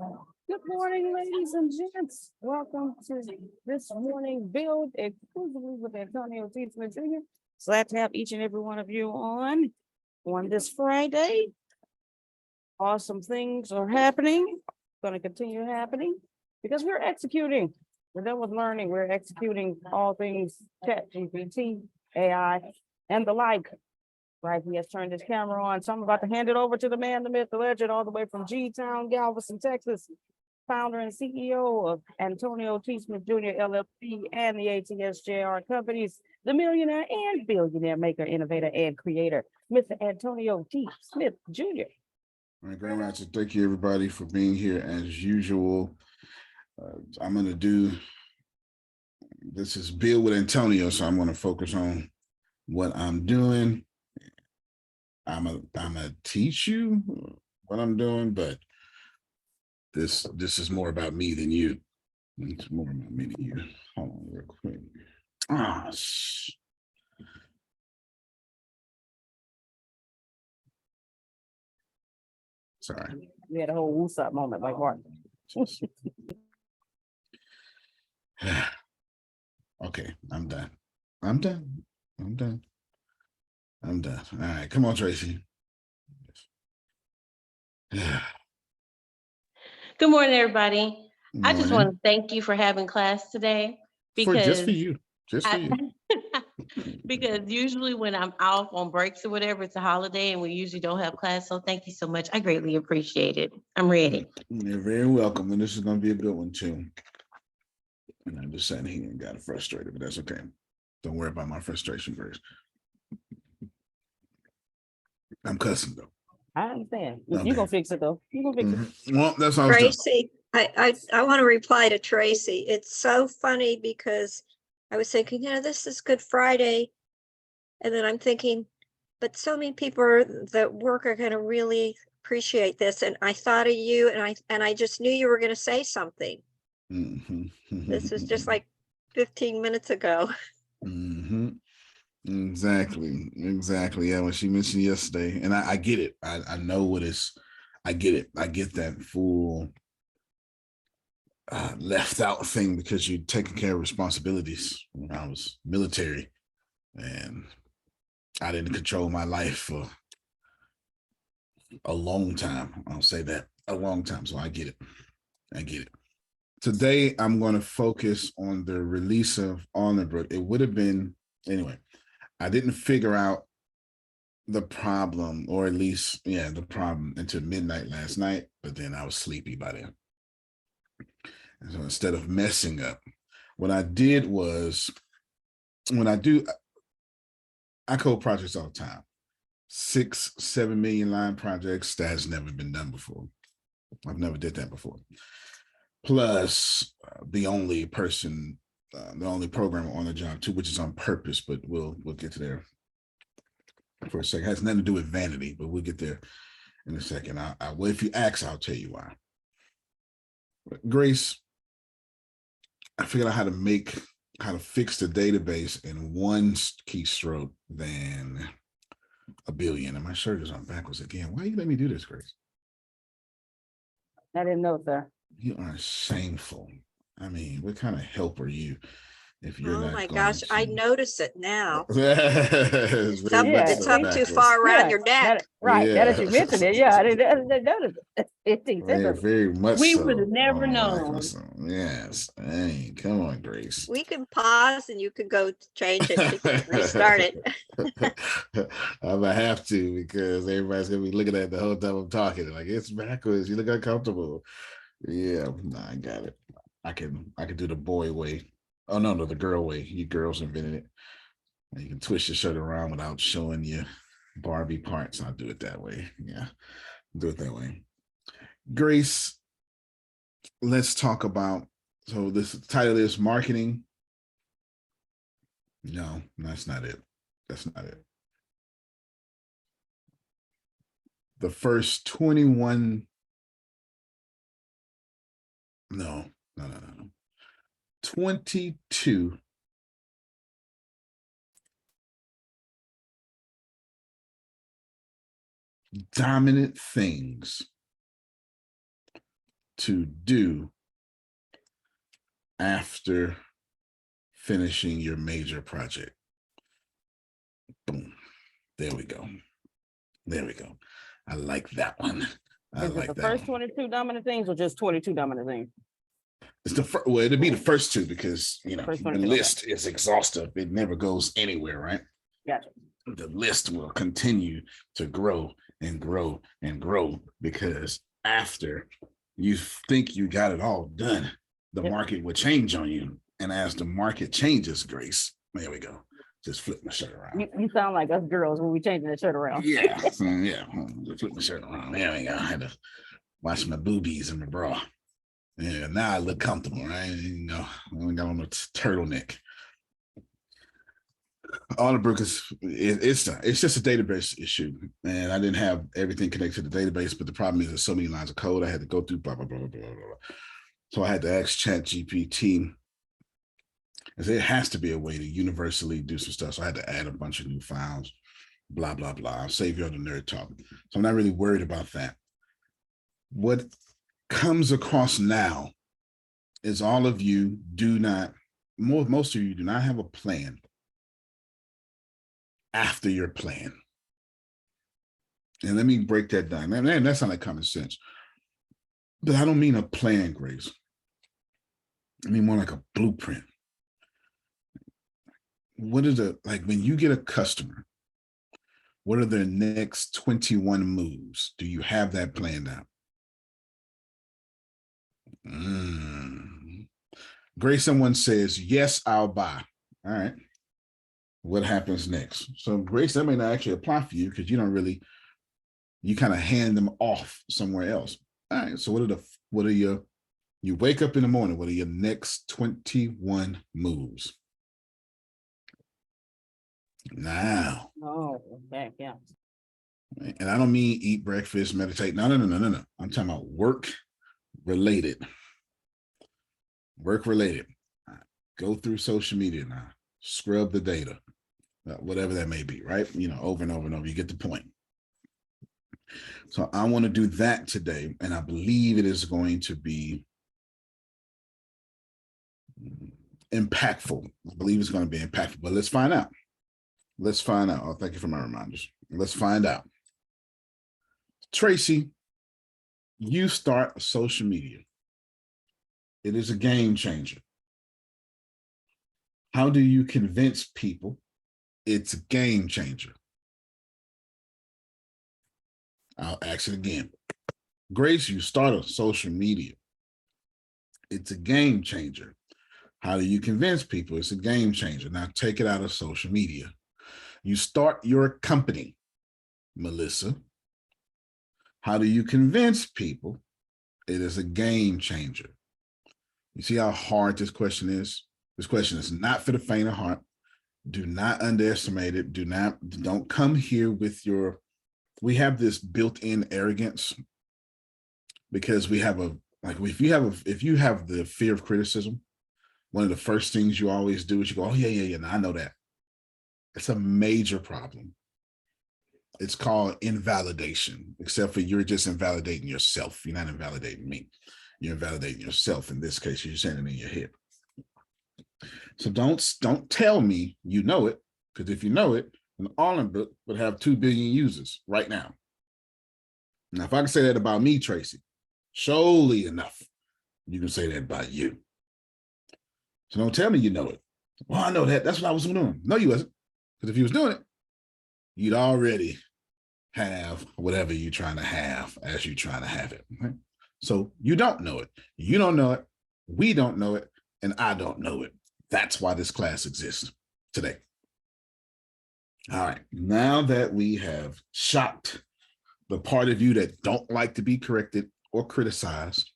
Good morning, ladies and gents. Welcome to this morning build exclusively with Antonio T. Smith Jr. Glad to have each and every one of you on this Friday. Awesome things are happening, going to continue happening because we're executing. We're done with learning. We're executing all things chat, GPT, AI, and the like. Right, he has turned his camera on. So I'm about to hand it over to the man, the myth, the legend, all the way from G-Town, Galveston, Texas, founder and CEO of Antonio T. Smith Jr. LLC and the ATSJR companies, the millionaire and billionaire maker, innovator, and creator, Mr. Antonio T. Smith Jr. All right, Grand Master, thank you everybody for being here as usual. I'm going to do, this is Build with Antonio, so I'm going to focus on what I'm doing. I'm gonna teach you what I'm doing, but this is more about me than you. It's more about me than you. Hold on real quick. Sorry. We had a whole woosah moment like Martin. Okay, I'm done. I'm done. All right, come on, Tracy. Good morning, everybody. Good I just morning. want to thank you for having class today Just for you. because usually when I'm off on breaks or whatever, it's a holiday and we usually don't have class. So thank you so much. I greatly appreciate it. I'm ready. You're very welcome. And this is going to be a good one too. And I'm just sitting here and got frustrated, but that's okay. Don't worry about my frustration, Grace. I'm cussing though. I understand. Okay. You're going to fix it though. You're going to fix it. Well, that's all. Tracy, I want to reply to Tracy. It's so funny because I was thinking, this is Good Friday. And then I'm thinking, but so many people that work are going to really appreciate this. And I thought of you and I just knew you were going to say something. This was just like 15 minutes ago. Exactly. Yeah, when she mentioned yesterday, and I get it. I know what it's, I get it. I get that full left out thing because you're taking care of responsibilities. When I was military and I didn't control my life for a long time. I'll say that, a long time. So I get it. Today, I'm going to focus on the release of Arlingbrook. It would have been, anyway, I didn't figure out the problem, or at least, the problem until midnight last night, but then I was sleepy by then. And so instead of messing up, what I did was, I code projects all the time. 6-7 million line projects, that has never been done before. I've never did that before. Plus, the only programmer on the job too, which is on purpose, but we'll get to there for a second. It has nothing to do with vanity, but we'll get there in a second. Well, if you ask, I'll tell you why. Grace, I figured out how to fix the database in one keystroke than a billion. And my shirt is on backwards again. Why you let me do this, Grace? I didn't know, sir. You are shameful. I mean, what kind of help are you if you're not? Oh my gosh, I notice it now. It's up too far around your neck. Now that you mentioned it, I didn't notice it. Very much We so. would have never known. Yes. Hey, come on, Grace. We can pause and you can go change it, restart it. I'm gonna have to, because everybody's gonna be looking at it the whole time I'm talking. Like, it's backwards. You look uncomfortable. Yeah, no, I got it. I can do the boy way. Oh no, the girl way. You girls invented it. You can twist your shirt around without showing your Barbie parts. I'll do it that way. Yeah, do it that way. Grace, let's talk about, so this title is marketing. No, that's not it. The first 21, no. 22 dominant things to do after finishing your major project? Boom. There we go. There we go. I like that one. I Is it like the that first one. 22 dominant things or just 22 dominant things? It's the first, well, it'll be the first two because, you know, First the 22, okay. list is exhaustive. It never goes anywhere, right? Gotcha. The list will continue to grow and grow and grow because after you think you got it all done, the Yep. market will change on you. And as the market changes, Grace, there we go. Just flip my shirt around. You sound like us girls when we changing the shirt around. Yeah, yeah. Flip my shirt around. There we go. I had to wash my boobies and my bra. Yeah, now I look comfortable, right? You know, I only got on a turtleneck. Arlingbrook it's just a database issue, and I didn't have everything connected to the database. But the problem is there's so many lines of code I had to go through. Blah blah blah blah blah blah. So I had to ask ChatGPT. It has to be a way to universally do some stuff. So I had to add a bunch of new files. Blah blah blah. I'll save you on the nerd talk. So I'm not really worried about that. What comes across now is all of you do not, most of you do not have a plan after your plan. And let me break that down. Man, that's not like common sense. But I don't mean a plan, Grace. I mean more like a blueprint. What is it like when you get a customer? What are their next 21 moves? Do you have that planned out? Grace, someone says, yes, I'll buy. All right. What happens next? So Grace, that may not actually apply for you because you don't really, you kind of hand them off somewhere else. All right. So what are your, you wake up in the morning, what are your next 21 moves? Now. Oh, okay, yeah. And I don't mean eat breakfast, meditate. No. I'm talking about work related. Work related. Go through social media now. Scrub the data. Whatever that may be, right? You know, over and over and over. You get the point. So I want to do that today. And I believe it is going to be impactful. I believe it's going to be impactful. But let's find out. Let's find out. Oh, thank you for my reminders. Let's find out. Tracy, you start social media. It is a game changer. How do you convince people it's a game changer? I'll ask it again. Grace, you start a social media. It's a game changer. How do you convince people it's a game changer? Now take it out of social media. You start your company, Melissa. How do you convince people it is a game changer? You see how hard this question is? This question is not for the faint of heart. Do not underestimate it. Don't come here with your, we have this built-in arrogance because we have if you have the fear of criticism, one of the first things you always do is you go, oh yeah, no, I know that. It's a major problem. It's called invalidation, except for you're just invalidating yourself. You're not invalidating me. You're invalidating yourself. In this case, you're saying it in your head. So don't tell me you know it, because if you know it, then Arlingbrook would have 2 billion users right now. Now, if I can say that about me, Tracy, surely enough, you can say that about you. So don't tell me you know it. Well, I know that. That's what I was doing. No, you wasn't. Because if you was doing it, you'd already have whatever you're trying to have as you're trying to have it. Okay? So you don't know it. You don't know it. We don't know it. And I don't know it. That's why this class exists today. All right. Now that we have shocked the part of you that don't like to be corrected or criticized,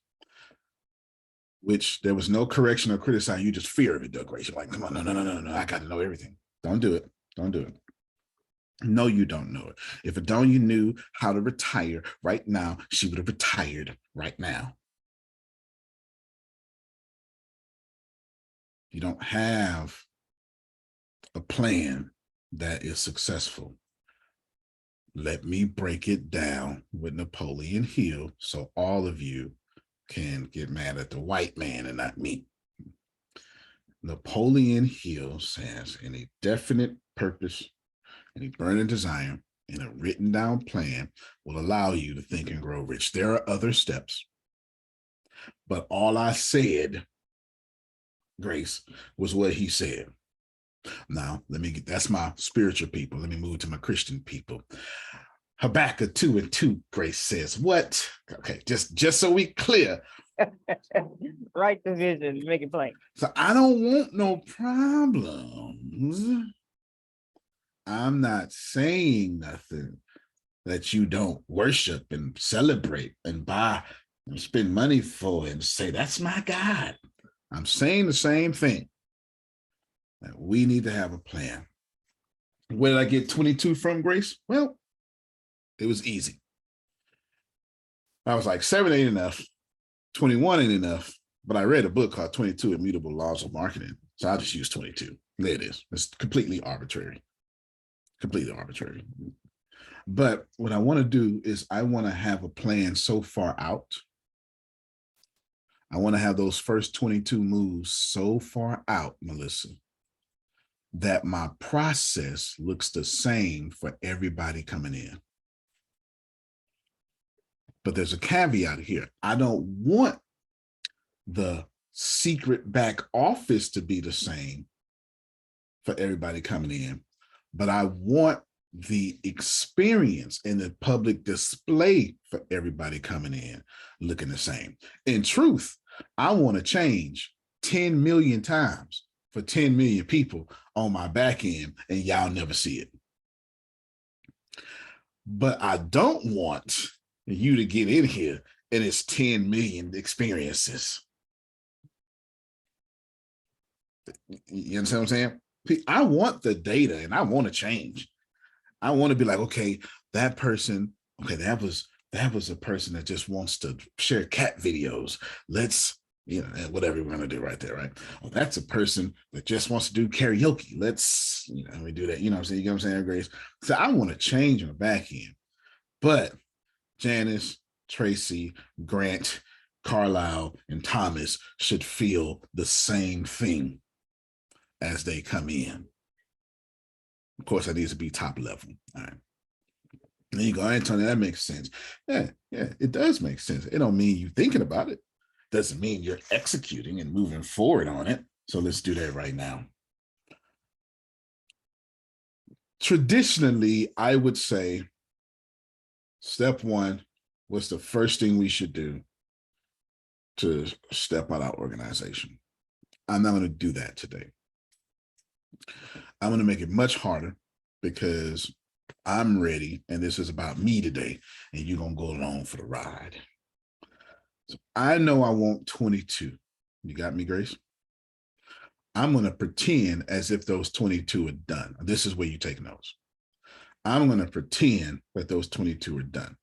which there was no correction or criticizing, you just fear of it, Doug Grace. You're like, come on, no, I got to know everything. Don't do it. Don't do it. No, you don't know it. If Adonia knew how to retire right now, she would have retired right now. You don't have a plan that is successful. Let me break it down with Napoleon Hill so all of you can get mad at the white man and not me. Napoleon Hill says, in a definite purpose and a burning desire and a written down plan will allow you to think and grow rich. There are other steps, but all I said, Grace, was what he said. Now, that's my spiritual people. Let me move to my Christian people. Habakkuk 2:2, Grace says, what? Okay, just so we clear. Write the vision, make it plain. So I don't want no problems. I'm not saying nothing that you don't worship and celebrate and buy and spend money for and say, that's my God. I'm saying the same thing. That we need to have a plan. Where did I get 22 from, Grace? Well, it was easy. I was like, 7 ain't enough. 21 ain't enough. But I read a book called 22 Immutable Laws of Marketing. So I just used 22. There it is. It's completely arbitrary. Completely arbitrary. But what I want to do is I want to have a plan so far out. I want to have those first 22 moves so far out, Melissa, that my process looks the same for everybody coming in. But there's a caveat here. I don't want the secret back office to be the same for everybody coming in, but I want the experience and the public display for everybody coming in looking the same. In truth, I want to change 10 million times for 10 million people on my back end, and y'all never see it. But I don't want you to get in here and it's 10 million experiences. You understand what I'm saying? I want the data and I want to change. I want to be like, okay, that person, okay, that was a person that just wants to share cat videos. Let's, whatever we're going to do right there, right? Oh, that's a person that just wants to do karaoke. Let's, we do that. You know what I'm saying? You know what I'm saying, Grace? So I want to change on the back end. But Janice, Tracy, Grant, Carlisle, and Thomas should feel the same thing as they come in. Of course, that needs to be top level. All right. And then you go, Antonio, that makes sense. Yeah, it does make sense. It don't mean you thinking about it. Doesn't mean you're executing and moving forward on it. So let's do that right now. Traditionally, I would say step one, what's the first thing we should do to step out our organization? I'm not going to do that today. I'm going to make it much harder because I'm ready, and this is about me today, and you're going to go along for the ride. So I know I want 22. You got me, Grace? I'm going to pretend as if those 22 are done. This is where you take notes. I'm going to pretend that those 22 are done.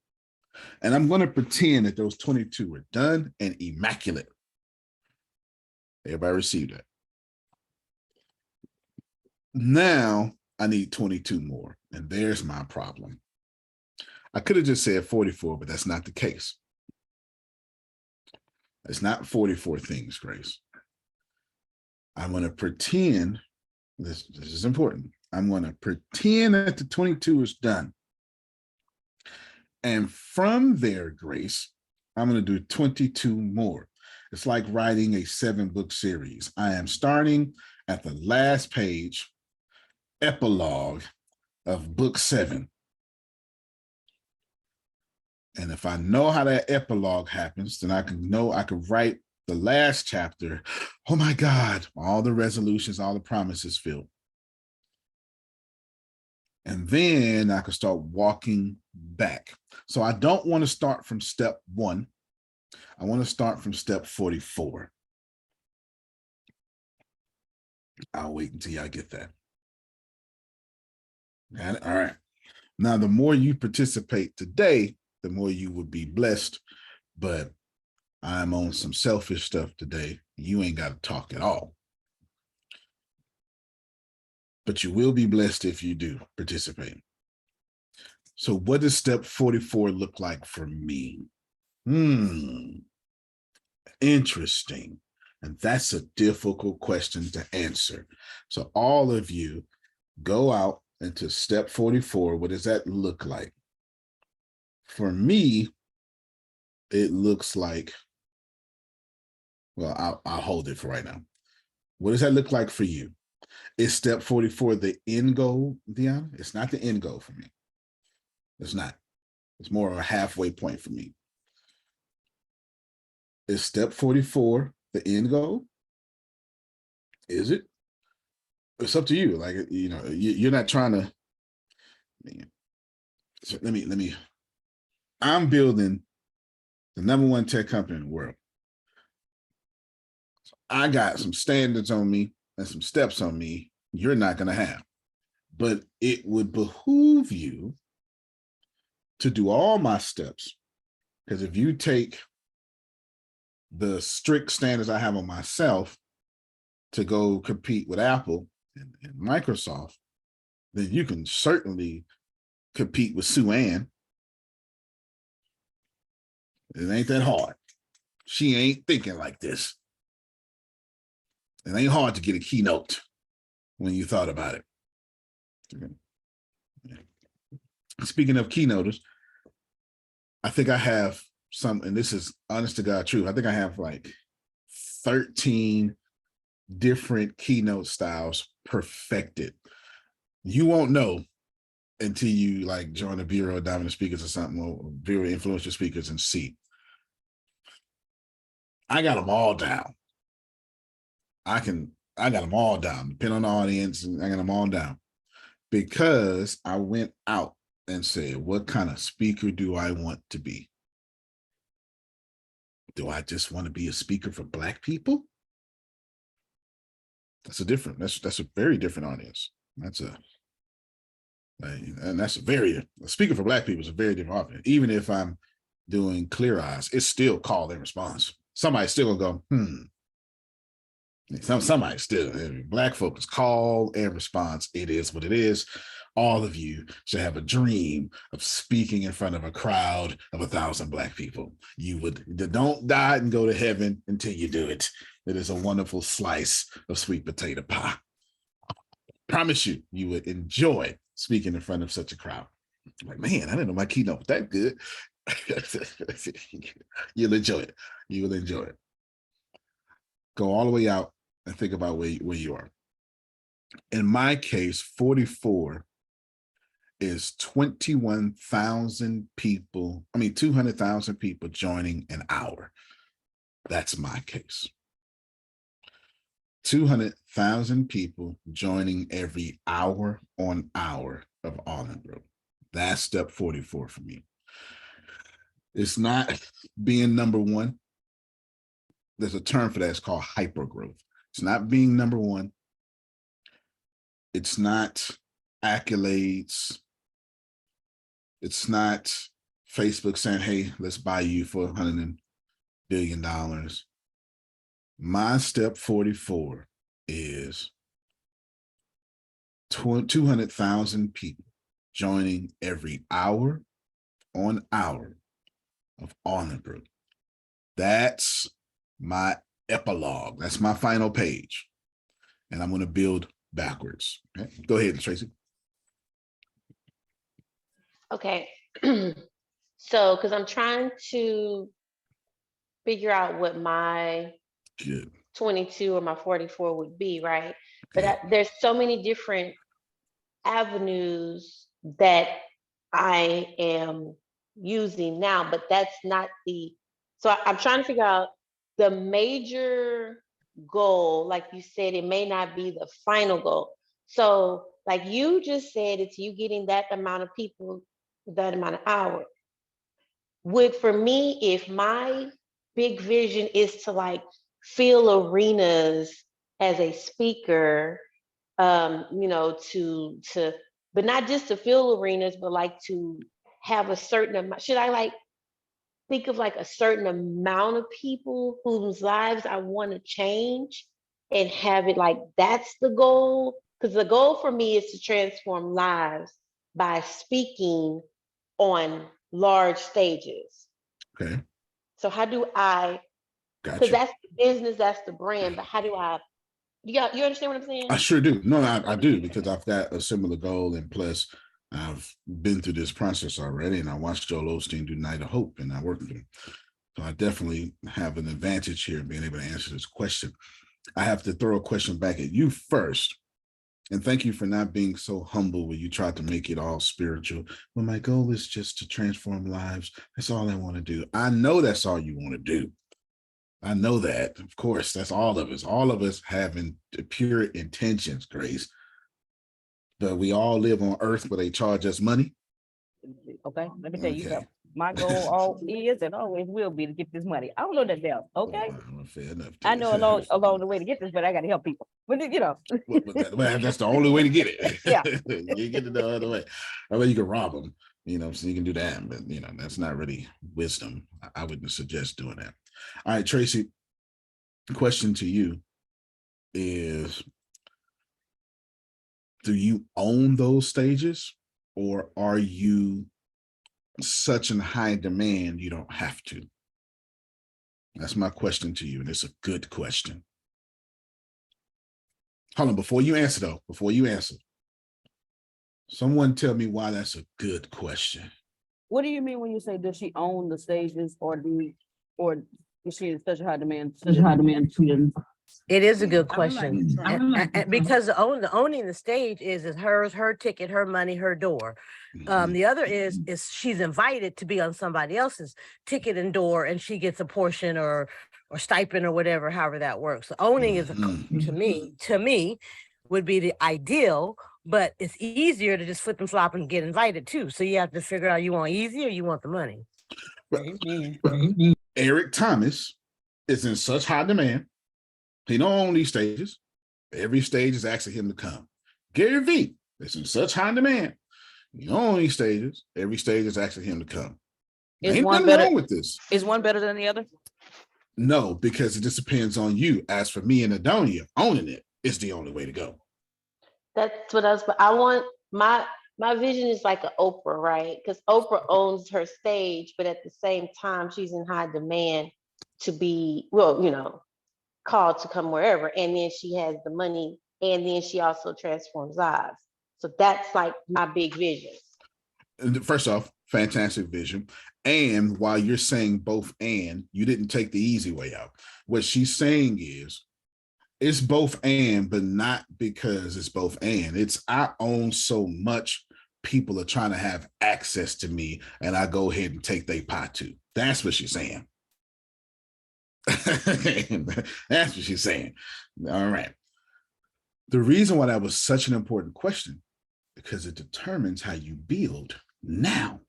And I'm going to pretend that those 22 are done and immaculate. Everybody received that. Now I need 22 more, and there's my problem. I could have just said 44, but that's not the case. It's not 44 things, Grace. I'm going to pretend, this is important. I'm going to pretend that the 22 is done. And from there, Grace, I'm going to do 22 more. It's like writing a 7-book series. I am starting at the last page, epilogue of book 7. And if I know how that epilogue happens, then I can write the last chapter. Oh my God, all the resolutions, all the promises filled. And then I can start walking back. So I don't want to start from step 1. I want to start from step 44. I'll wait until y'all get that. Got it? All right. Now, the more you participate today, the more you will be blessed. But I'm on some selfish stuff today. You ain't got to talk at all. But you will be blessed if you do participate. So what does step 44 look like for me? Interesting. And that's a difficult question to answer. So all of you go out into step 44. What does that look like? For me, it looks like, well, I'll hold it for right now. What does that look like for you? Is step 44 the end goal, Deanna? It's not the end goal for me. It's not. It's more of a halfway point for me. Is step 44 the end goal? Is it? It's up to you. Like, you know, you're not trying to. So let me. I'm building the #1 tech company in the world. So I got some standards on me and some steps on me you're not going to have. But it would behoove you to do all my steps. Because if you take the strict standards I have on myself to go compete with Apple and Microsoft, then you can certainly compete with Sue Ann. It ain't that hard. She ain't thinking like this. It ain't hard to get a keynote when you thought about it. Speaking of keynoters, I think I have some, and this is honest to God truth, I think I have like 13 different keynote styles perfected. You won't know until you like join a Bureau of Dominant Speakers or something, or Bureau of Influential Speakers, and see. I got them all down. I got them all down, depending on the audience, and I got them all down because I went out and said, what kind of speaker do I want to be? Do I just want to be a speaker for Black people? That's a very different audience. A speaker for Black people is a very different audience. Even if I'm doing Clear Eyes, it's still call and response. Somebody's still gonna go, Somebody still, Black folks, call and response. It is what it is. All of you should have a dream of speaking in front of a crowd of 1,000 Black people. Don't die and go to heaven until you do it. It is a wonderful slice of sweet potato pie. Promise you, you would enjoy speaking in front of such a crowd. Like, man, I didn't know my keynote was that good. You'll enjoy it. You will enjoy it. Go all the way out and think about where you are. In my case, 44 is 200,000 people joining an hour. That's my case. 200,000 people joining every hour on hour of Arlingbrook. That's step 44 for me. It's not being #1. There's a term for that. It's called hypergrowth. It's not being #1. It's not accolades. It's not Facebook saying, hey, let's buy you for $100 billion. My step 44 is 200,000 people joining every hour on hour of Arlingbrook. That's my epilogue. That's my final page. And I'm going to build backwards. Okay? Go ahead, Tracy. Okay. So, because I'm trying to figure out what my 22 or my 44 would be, right? But there's so many different avenues that I am using now, but that's not so I'm trying to figure out the major goal. Like you said, it may not be the final goal. So like you just said, it's you getting that amount of people, that amount of hours. For me, if my big vision is to like fill arenas as a speaker, but not just to fill arenas, but like to have a certain amount. Should I like think of like a certain amount of people whose lives I want to change and have it like that's the goal? Because the goal for me is to transform lives by speaking on large stages. Okay. So how do I Because Gotcha. that's the business, that's the brand. But how do you understand what I'm saying? I sure do. No, I do, because I've got a similar goal, and plus I've been through this process already, and I watched Joel Osteen do Night of Hope, and I worked with him. So I definitely have an advantage here in being able to answer this question. I have to throw a question back at you first. And thank you for not being so humble when you tried to make it all spiritual. Well, my goal is just to transform lives. That's all I want to do. I know that's all you want to do. I know that. Of course, that's all of us. All of us having pure intentions, Grace. But we all live on earth where they charge us money. Okay, let me tell you Okay. something. My goal all is and always will be to get this money. I don't know that else. Okay. Well, fair enough. I know along the way to get this, but I gotta help people. But you know. Well, that's the only way to get it. Yeah. You get it the other way. I mean, you can rob them, so you can do that, but that's not really wisdom. I wouldn't suggest doing that. All right, Tracy, question to you is, do you own those stages, or are you such in high demand you don't have to? That's my question to you, and it's a good question. Hold on, before you answer, someone tell me why that's a good question. What do you mean when you say, does she own the stages, or is she in such a high demand? It is a good question. I would like to Because owning the stage is hers, her ticket, her money, her door. The other is she's invited to be on somebody else's ticket and door, and she gets a portion or stipend or whatever, however that works. So owning is to me would be the ideal, but it's easier to just flip and flop and get invited too. So you have to figure out, you want easy or you want the money. Eric Thomas is in such high demand. He don't own these stages. Every stage is asking him to come. Gary Vee is in such high demand. He don't own these stages. Every stage is asking him to come. Is Ain't one nothing better? wrong with this. Is one better than the other? No, because it just depends on you. As for me and Adonia, owning it is the only way to go. That's what I want. My vision is like an Oprah, right? Because Oprah owns her stage, but at the same time, she's in high demand to be, called to come wherever. And then she has the money, and then she also transforms lives. So that's like my big vision. First off, fantastic vision. And while you're saying both and, you didn't take the easy way out. What she's saying is, it's both and, but not because it's both and. It's I own so much, people are trying to have access to me, and I go ahead and take their pot too. That's what she's saying. That's what she's saying. All right. The reason why that was such an important question, because it determines how you build now.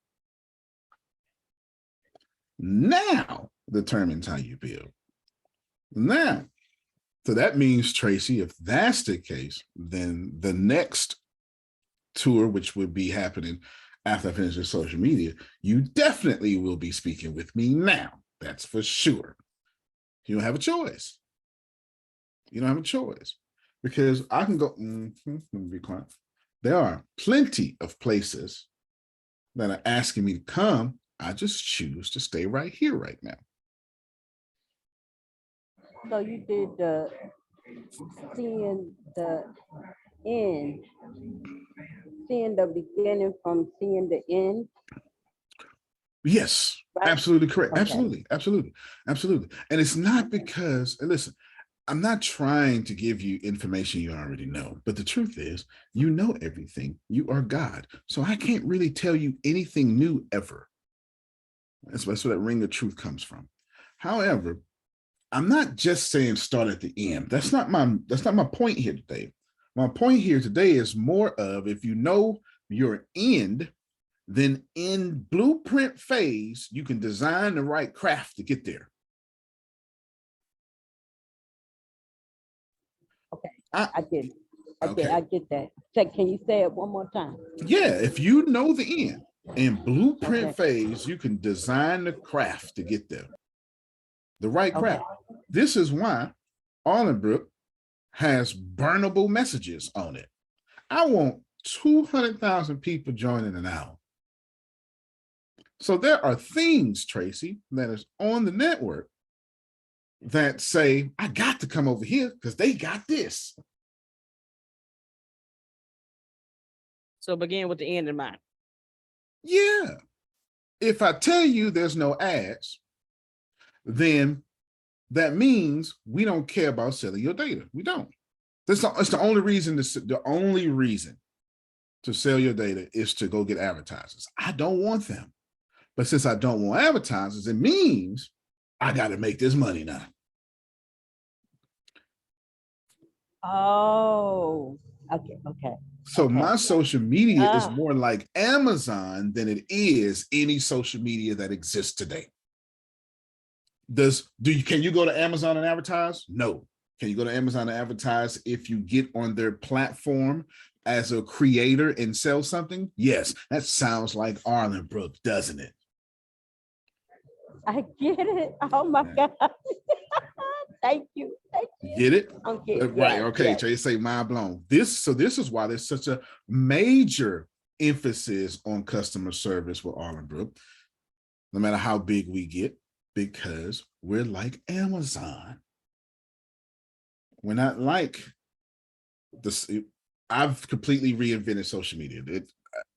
Now determines how you build. Now. So that means, Tracy, if that's the case, then the next tour, which would be happening after I finish the social media, you definitely will be speaking with me now. That's for sure. You don't have a choice. You don't have a choice, because I can go, let me be quiet. There are plenty of places that are asking me to come. I just choose to stay right here, right now. So you did seeing the end, seeing the beginning from seeing the end. Yes, right? Absolutely correct. Okay. Absolutely. And it's not because, and listen, I'm not trying to give you information you already know, but the truth is, you know everything. You are God. So I can't really tell you anything new ever. That's where that ring of truth comes from. However, I'm not just saying start at the end. That's not my point here today. My point here today is more of, if you know your end, then in blueprint phase, you can design the right craft to get there. Okay, I get that. So can you say it one more time? Yeah, if you know the end, in blueprint phase, you can design the craft to get there. The right craft. This is why Arlingbrook has burnable messages on it. I want 200,000 people joining an hour. So there are things, Tracy, that is on the network that say, I got to come over here because they got this. So begin with the end in mind. Yeah. If I tell you there's no ads, then that means we don't care about selling your data. We don't. It's the only reason to sell your data is to go get advertisers. I don't want them. But since I don't want advertisers, it means I got to make this money now. Oh, okay. So Okay. my social media is more like Amazon than it is any social media that exists today. Can you go to Amazon and advertise? No. Can you go to Amazon and advertise if you get on their platform as a creator and sell something? Yes. That sounds like Arlingbrook, doesn't it? I get it. Oh my God. Thank you. Get it? Okay. Right. Okay. So you say mind blown. This is why there's such a major emphasis on customer service with Arlingbrook, no matter how big we get, because we're like Amazon. We're not like this. I've completely reinvented social media.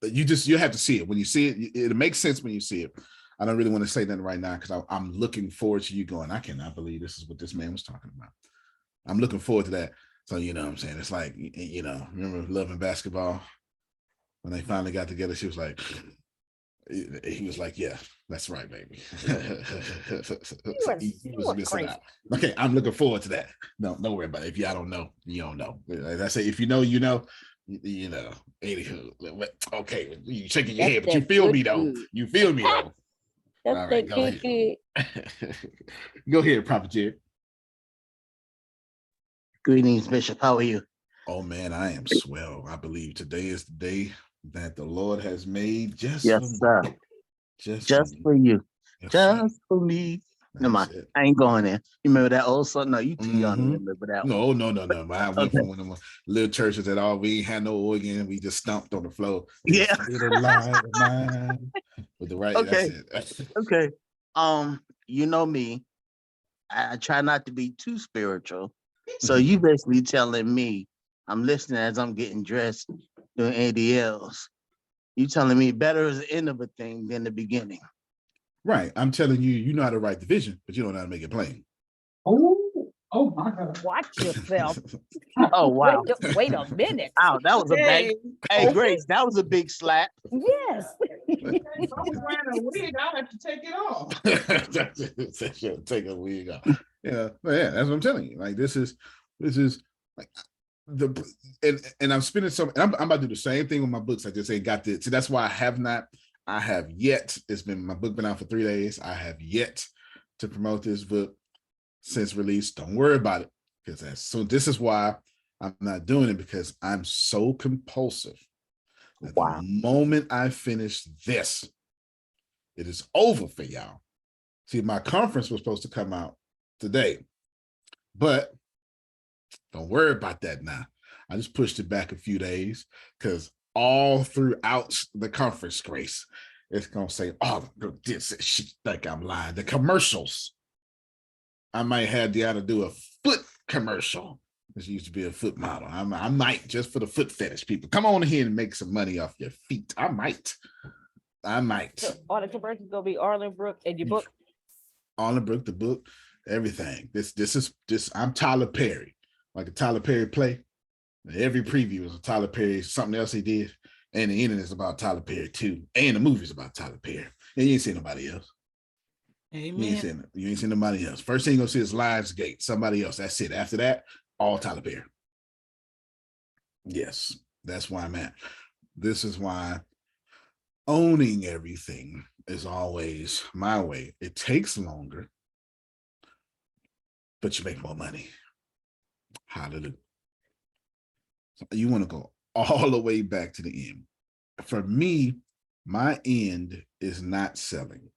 You have to see it. When you see it, it makes sense when you see it. I don't really want to say that right now because I'm looking forward to you going, I cannot believe this is what this man was talking about. I'm looking forward to that. So, you know what I'm saying? It's like, you know, remember Love and Basketball? When they finally got together, he was like, yeah, that's right, baby. He was missing out. Okay, I'm looking forward to that. No, don't worry about it. If y'all don't know, you don't know. Like I say, if you know, you know. You know. Anywho, okay, you shaking your head, but you feel me though. You feel me though. All right, go ahead. Go ahead, Prophet Jerry. Greetings, Bishop. How are you? Oh man, I am swell. I believe today is the day that the Lord has made just Yes, for sir. me. Just for you. Yes, Just for me. No, I ain't going there. You remember that old song? No, you too young to remember that one. No. I went from one of my little churches that we ain't had no organ. We just stomped on the floor. Yeah. Little light of mine. With the right, Okay. That's it. Okay. You know me. I try not to be too spiritual. So you basically telling me I'm listening as I'm getting dressed doing ADLs. You telling me better is the end of a thing than the beginning. Right. I'm telling you, you know how to write the vision, but you don't know how to make it plain. Oh my God. Watch yourself. Oh, wow. Wait a minute. Wow, that was a big, hey, Grace, that was a big slap. Yes. If I was wearing a wig, I'd have to take it off. Take a wig off. Yeah, that's what I'm telling you. Like this is like and I'm spending some. I'm about to do the same thing with my books. I just ain't got this. See, that's why I have yet. My book been out for 3 days. I have yet to promote this book since release. Don't worry about it because so this is why I'm not doing it because I'm so compulsive. Wow. The moment I finish this, it is over for y'all. See, my conference was supposed to come out today, but don't worry about that now. I just pushed it back a few days because all throughout the conference, Grace, it's going to say, oh, this she think I'm lying. The commercials. I might have Deanna do a foot commercial. This used to be a foot model. I might, just for the foot fetish people. Come on here and make some money off your feet. I might. So all the commercials gonna be Arlingbrook and your book. Arlingbrook, the book, everything. This is I'm Tyler Perry, like a Tyler Perry play. Every preview is a Tyler Perry, something else he did, and the ending is about Tyler Perry too, and the movie's about Tyler Perry. And you ain't seen nobody else. Amen. You ain't seen nobody else. First thing you're gonna see is Lionsgate, somebody else. That's it. After that, all Tyler Perry. Yes, that's why I'm at. This is why owning everything is always my way. It takes longer, but you make more money. Hallelujah. So you want to go all the way back to the end. For me, my end is not selling.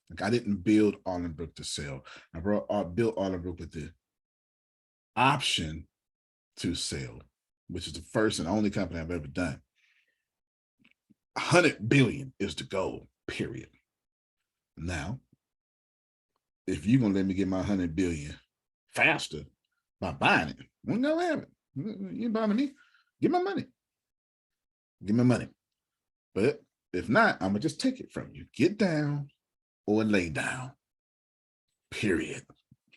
Like I didn't build Arlingbrook to sell. I built Arlingbrook with the option to sell, which is the first and only company I've ever done. 100 billion is the goal, period. Now, if you're gonna let me get my 100 billion, faster by buying it. We're gonna have it. You ain't buying me. Give my money. Give me money. But if not, I'm gonna just take it from you. Get down or lay down. Period.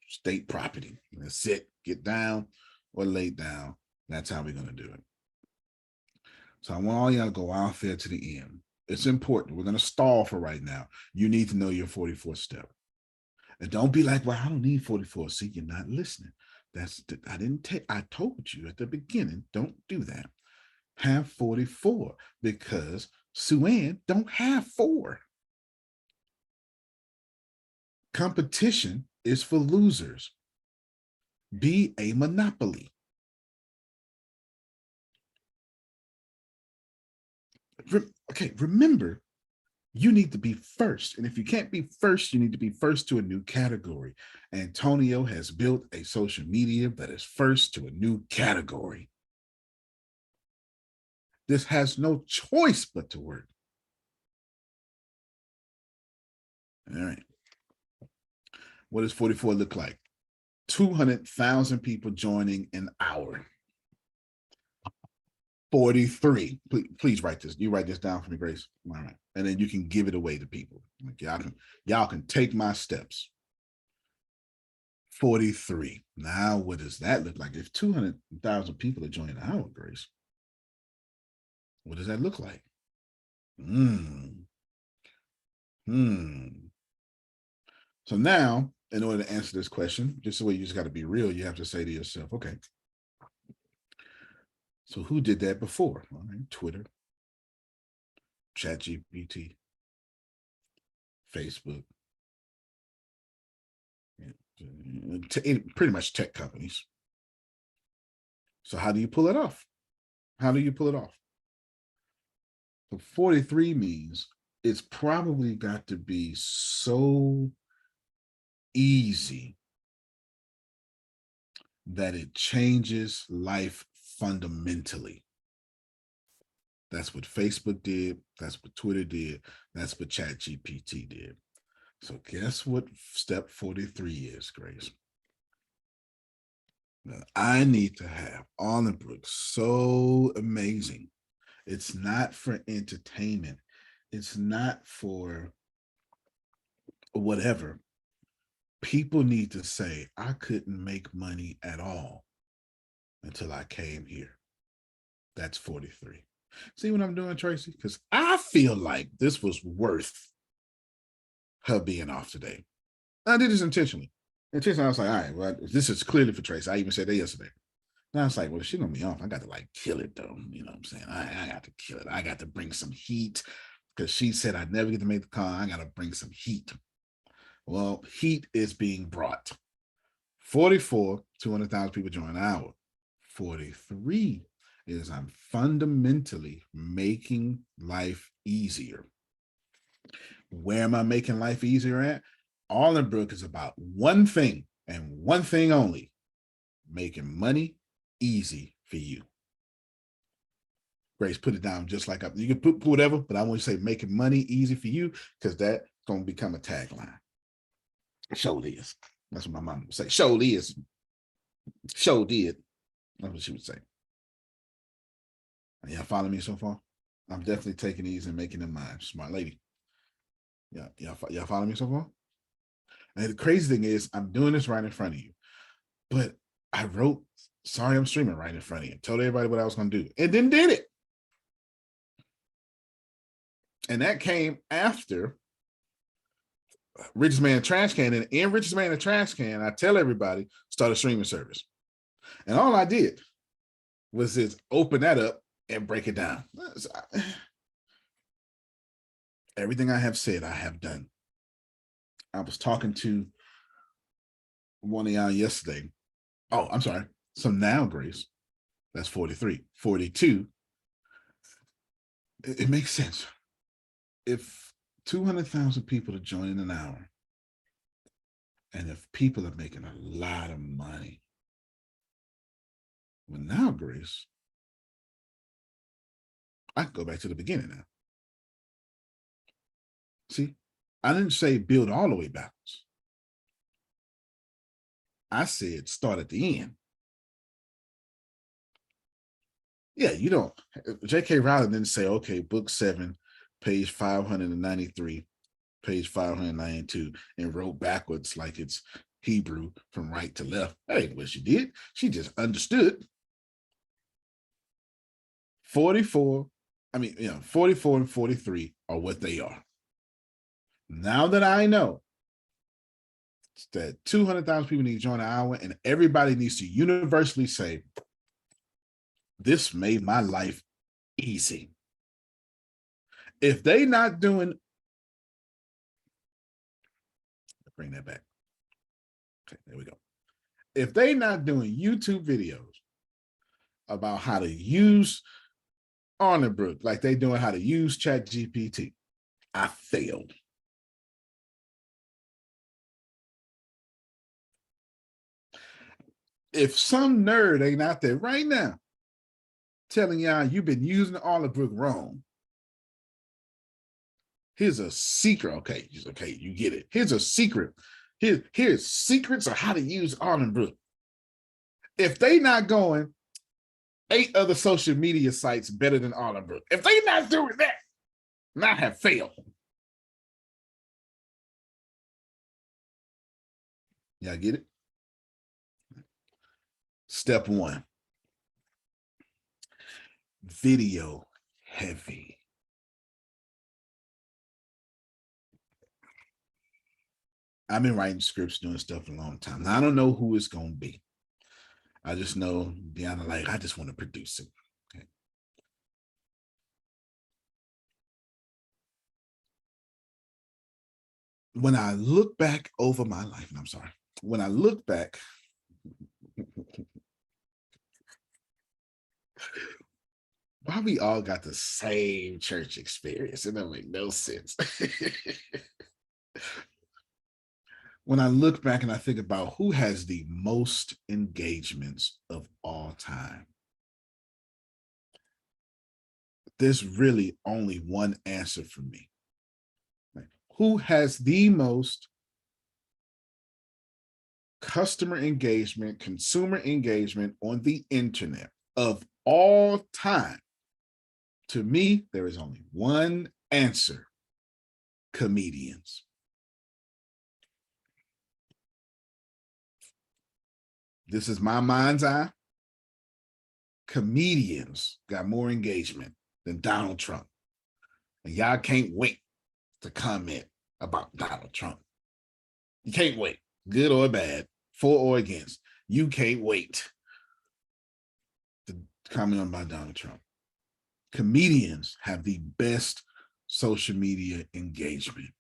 State property. That's it. Get down or lay down. That's how we're gonna do it. So I want all y'all to go out there to the end. It's important. We're gonna stall for right now. You need to know your 44th step. And don't be like, well, I don't need 44. See, you're not listening. I told you at the beginning, don't do that. Have 44 because Sue Ann don't have 4. Competition is for losers. Be a monopoly. Okay, remember, you need to be first. And if you can't be first, you need to be first to a new category. Antonio has built a social media that is first to a new category. This has no choice but to work. All right. What does 44 look like? 200,000 people joining an hour. 43. Please write this. You write this down for me, Grace. All right. And then you can give it away to people. Like y'all can take my steps. 43. Now, what does that look like? If 200,000 people are joining an hour, Grace, what does that look like? So now, in order to answer this question, just the way you just got to be real, you have to say to yourself, okay, so who did that before? All right, Twitter, ChatGPT, Facebook, pretty much tech companies. So how do you pull it off? How do you pull it off? So 43 means it's probably got to be so easy that it changes life fundamentally. That's what Facebook did. That's what Twitter did. That's what ChatGPT did. So guess what step 43 is, Grace? Now, I need to have Arlingbrook so amazing. It's not for entertainment. It's not for whatever. People need to say, I couldn't make money at all until I came here. That's 43. See what I'm doing, Tracy? Because I feel like this was worth her being off today. I did this intentionally. I was like, all right, well, this is clearly for Tracy. I even said that yesterday. Now it's like, well, if she's gonna be off, I got to like kill it though. You know what I'm saying? I got to kill it. I got to bring some heat because she said I'd never get to make the call. I got to bring some heat. Well, heat is being brought. 44, 200,000 people join an hour. 43 is I'm fundamentally making life easier. Where am I making life easier at? Arlingbrook is about one thing and one thing only: making money easy for you. Grace, put it down just like you can put whatever, but I want to say making money easy for you because that's going to become a tagline. Show is. That's what my mom would say. Show is. Show did. That's what she would say. Y'all follow me so far? I'm definitely taking these and making them mine. Smart lady. Yeah, y'all follow me so far? And the crazy thing is, I'm doing this right in front of you. But I wrote, sorry, I'm streaming right in front of you. Told everybody what I was going to do. And then did it. And that came after Richest Man Trash Can. And in Richest Man and Trash Can, I tell everybody, start a streaming service. And all I did was just open that up and break it down. Everything I have said, I have done. I was talking to one of y'all yesterday. Oh, I'm sorry. So now, Grace, that's 43. 42, it makes sense. If 200,000 people are joining an hour, and if people are making a lot of money, well, now, Grace, I can go back to the beginning now. See, I didn't say build all the way backwards. I said start at the end. Yeah, you don't. J.K. Rowling didn't say, okay, book 7, page 593, page 592, and wrote backwards like it's Hebrew from right to left. That ain't what she did. She just understood 44 and 43 are what they are. Now that I know that 200,000 people need to join an hour, and everybody needs to universally say, this made my life easy. If they not doing, bring that back. Okay, there we go. If they not doing YouTube videos about how to use Arlingbrook like they doing how to use ChatGPT, I failed. If some nerd ain't out there right now telling y'all you've been using Arlingbrook wrong, here's a secret. Okay, you get it. Here's a secret. Here's secrets of how to use Arlingbrook. If they not going 8 other social media sites better than Arlingbrook, if they not doing that, I have failed. Y'all get it? Step 1. Video heavy. I've been writing scripts, doing stuff a long time. Now, I don't know who it's going to be. I just know Deanna, like, I just want to produce it. Okay. When I look back over my life, and I'm sorry, when I look back, why we all got the same church experience? It don't make no sense. When I look back and I think about who has the most engagements of all time, there's really only one answer for me. Who has the most customer engagement, consumer engagement on the internet of all time? To me, there is only one answer: comedians. This is my mind's eye. Comedians got more engagement than Donald Trump. And y'all can't wait to comment about Donald Trump. You can't wait, good or bad, for or against. You can't wait to comment about Donald Trump. Comedians have the best social media engagement.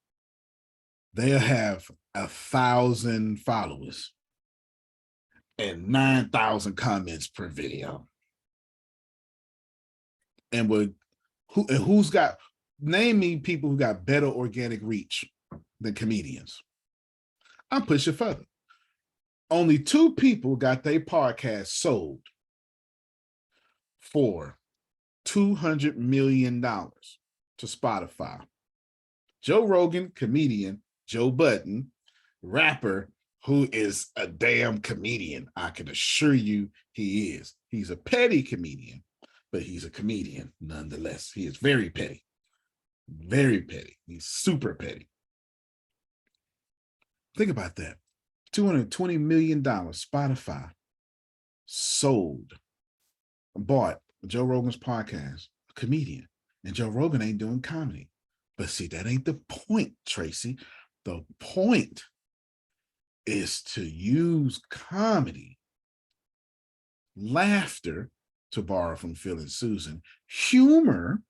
They'll have 1,000 followers and 9,000 comments per video. And who's got, name me people who got better organic reach than comedians. I'm pushing further. Only 2 people got their podcast sold for $200 million to Spotify. Joe Rogan, comedian. Joe Budden, rapper, who is a damn comedian. I can assure you he is. He's a petty comedian, but he's a comedian nonetheless. He is very petty. Very petty. He's super petty. Think about that. $220 million Spotify sold, bought Joe Rogan's podcast, a comedian. And Joe Rogan ain't doing comedy. But see, that ain't the point, Tracy. The point is to use comedy, laughter, to borrow from Phil and Susan, humor,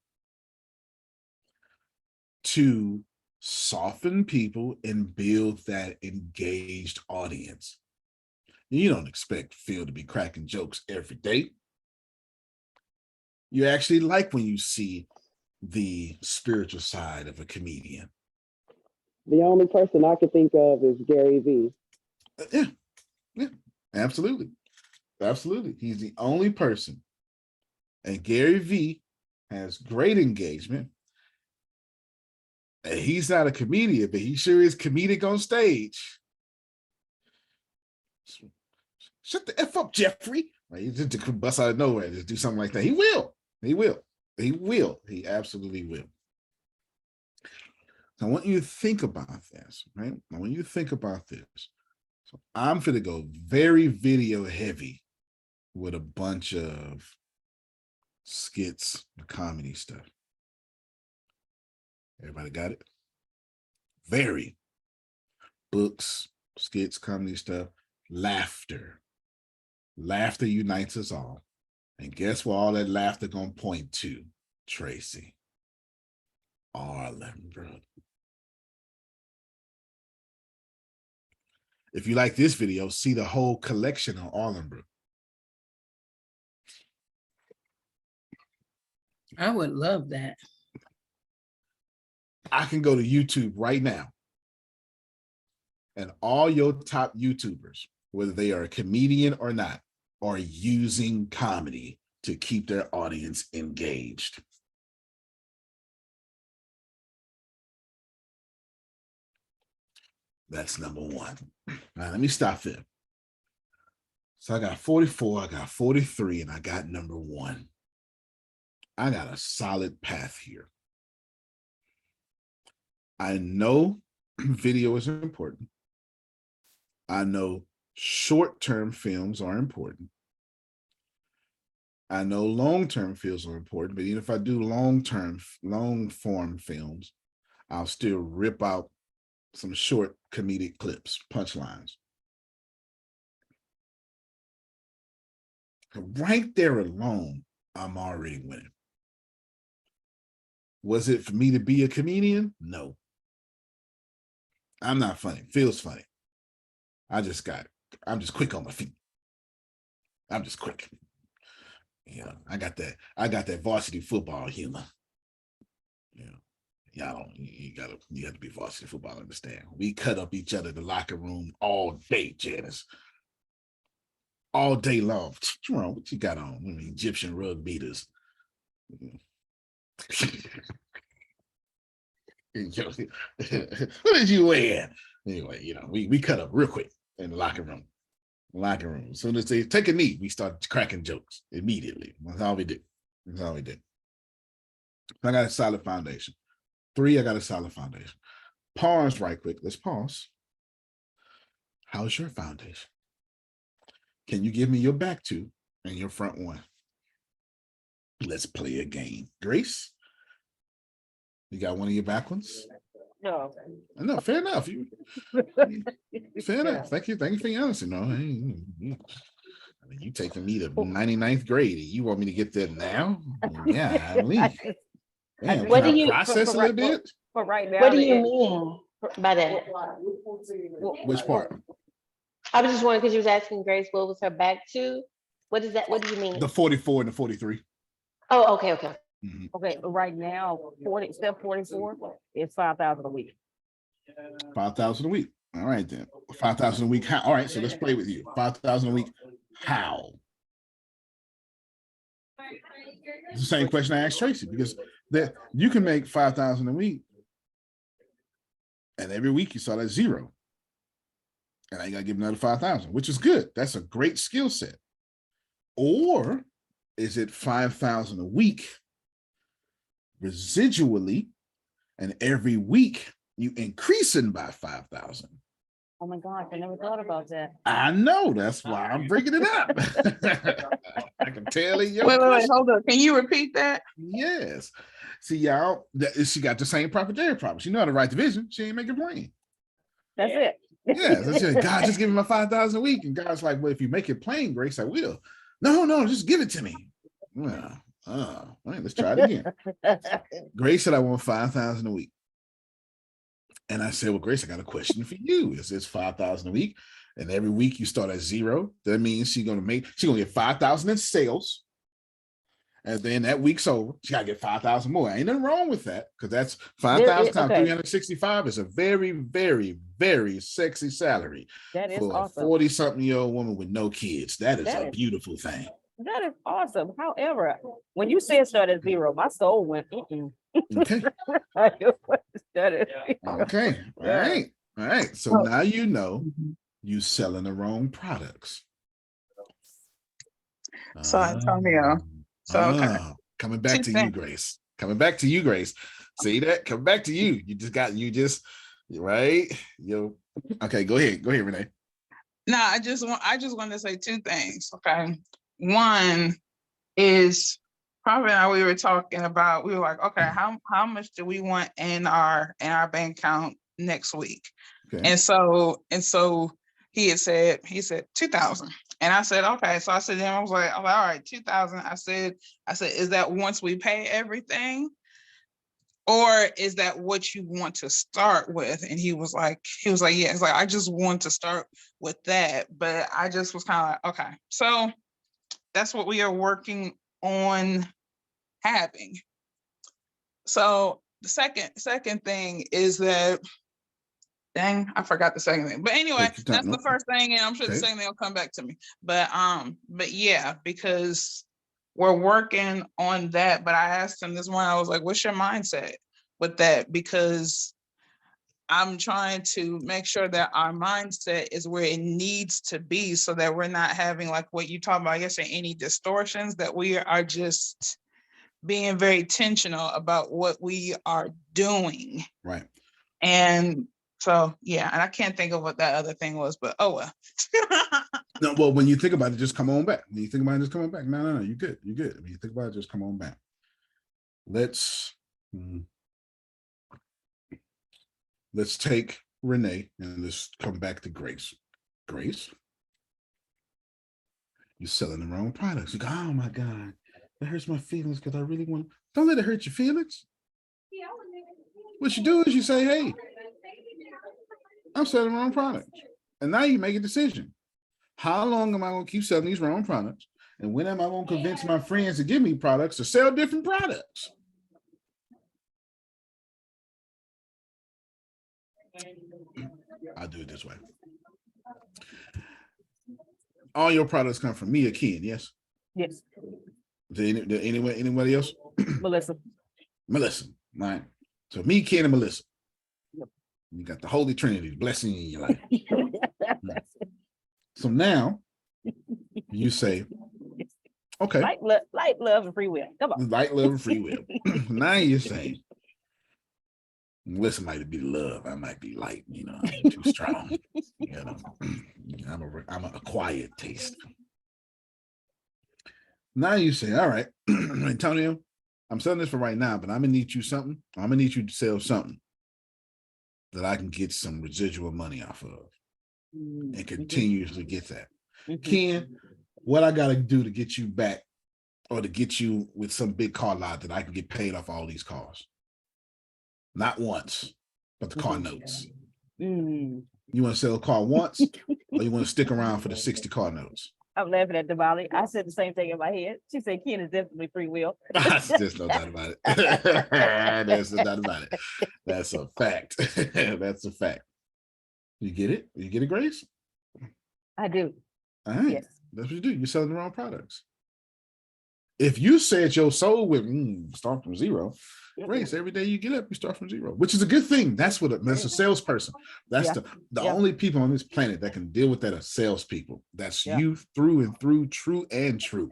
to soften people and build that engaged audience. You don't expect Phil to be cracking jokes every day. You actually like when you see the spiritual side of a comedian. The only person I could think of is Gary Vee. Yeah, absolutely. Absolutely. He's the only person. And Gary Vee has great engagement. And he's not a comedian, but he sure is comedic on stage. Shut the F up, Jeffrey. Like, he just bust out of nowhere, just do something like that. He will. He will. He will. He absolutely will. So I want you to think about this, right? I want you to think about this. So I'm going to go very video heavy with a bunch of skits, comedy stuff. Everybody got it? Very. Books, skits, comedy stuff, laughter. Laughter unites us all. And guess where all that laughter gonna point to? Tracy. Arlingbrook. If you like this video, see the whole collection on Arlingbrook. I would love that. I can go to YouTube right now, and all your top YouTubers, whether they are a comedian or not, are using comedy to keep their audience engaged. That's number one. Now, let me stop there. So I got 44, I got 43, and I got number one. I got a solid path here. I know video is important. I know short-term films are important. I know long-term films are important, but even if I do long-form films, I'll still rip out some short comedic clips, punchlines. Right there alone, I'm already winning. Was it for me to be a comedian? No. I'm not funny. Feels funny. I'm just quick on my feet. I'm just quick. You know, I got that varsity football humor. You know, you have to be varsity football to understand. We cut up each other in the locker room all day, Janice. All day long. What's wrong? What you got on? I mean, Egyptian rug beaters. What did you wear? Anyway, you know, we cut up real quick in the locker room. As soon as they take a knee, we start cracking jokes immediately. That's all we do. I got a solid foundation. 3, I got a solid foundation. Pause right quick. Let's pause. How's your foundation? Can you give me your back 2 and your front 1? Let's play a game. Grace, you got one of your back ones? No. No, fair enough. Fair enough. Thank you for your honesty. No, I mean, you taking me to 99th grade. You want me to get there now? Yeah, I mean, damn, What can do I you- process a little bit? For right now. What do you mean by that? Which part? I was just wondering because you was asking Grace what was her back to. What is that? What do you mean? The 44 and the 43. Oh, okay. Mhm. Okay, right now, step 44 is 5,000 a week. 5,000 a week. All right, then. 5,000 a week. How? All right, so let's play with you. 5,000 a week. How? It's the same question I asked Tracy, because you can make 5,000 a week, and every week you start at 0. And I got to give another 5,000, which is good. That's a great skill set. Or is it 5,000 a week residually, and every week you increasing by 5,000? Oh my gosh, I never thought about that. I know, that's why I'm bringing it up. I can tell in your Wait, question. hold on. Can you repeat that? Yes. See, y'all, she got the same propaganda problem. She know how to write division. She ain't make it plain. That's it. Yeah, so she like, God, just give me my 5,000 a week. And God's like, well, if you make it plain, Grace, I will. No, just give it to me. Well, all right, let's try it again. Grace said, I want 5,000 a week. And I said, well, Grace, I got a question for you. Is this 5,000 a week? And every week you start at 0. That means she's gonna get 5,000 in sales. And then that week's over, she gotta get 5,000 more. Ain't nothing wrong with that, because that's 5,000 times 365 is a very, very, very sexy salary. That is for awesome. a 40-something-year-old woman with no kids. That is That a is- beautiful thing. That is awesome. However, when you said start at 0, my soul went, Okay. That is Okay. All right. So now you know You selling the wrong products. So Antonio, so okay. Coming back to you, things. Grace. Coming back to you, Grace. See that? Coming back to you. Right. Okay, go ahead, Renee. No, I just want to say two things. Okay. One is probably how we were talking about, we were like, okay, how much do we want in our bank account next week? Okay. And so he said 2,000. And I said, okay. So I said, then I was like, all right, 2,000. I said, is that once we pay everything? Or is that what you want to start with? And he was like, yeah, it's like, I just want to start with that. But I just was kind of like, okay. So that's what we are working on having. So the second thing is that, dang, I forgot the second thing. But anyway, that's the first thing, and I'm sure the second thing will come back to me. But yeah, because we're working on that. But I asked him this morning, I was like, what's your mindset with that? Because I'm trying to make sure that our mindset is where it needs to be, so that we're not having, like what you talked about yesterday, any distortions, that we are just being very intentional about what we are doing. Right. And so, yeah, and I can't think of what that other thing was, but oh well. No, well, when you think about it, just come on back. When you think about it, just come on back. No, you're good. When you think about it, just come on back. Let's take Renee and let's come back to Grace. Grace, you're selling the wrong products. You go, oh my God, that hurts my feelings because I really want. Don't let it hurt your feelings. What you do is you say, hey, I'm selling the wrong products. And now you make a decision. How long am I going to keep selling these wrong products? And when am I going to convince my friends to give me products to sell different products? I'll do it this way. All your products come from me or Ken, yes? Yes. Anybody else? Melissa. Melissa, right? So me, Ken, and Melissa. Yep. You got the Holy Trinity blessing in your life. So now you say, okay. Light, love, and free will. Come on. Light, love, and free will. Now you say, Melissa might be love. I might be light, I'm too strong. I'm a quiet taste. Now you say, all right, Antonio, I'm selling this for right now, but I'm gonna need you something. I'm gonna need you to sell something that I can get some residual money off of and continuously get that. Ken, what I gotta do to get you back, or to get you with some big car lot that I can get paid off all these cars? Not once, but the car notes. You want to sell a car once, or you want to stick around for the 60 car notes? I'm laughing at Damali. I said the same thing in my head. She said Ken is definitely free will. There's no doubt about it. There's no doubt about it. That's a fact. That's a fact. You get it? You get it, Grace? I do. All right. Yes. That's what you do. You're selling the wrong products. If you said your soul would start from zero, Grace, every day you get up, you start from zero, which is a good thing. That's a salesperson. That's the only people on this planet that can deal with that are salespeople. That's you through and through, true and true.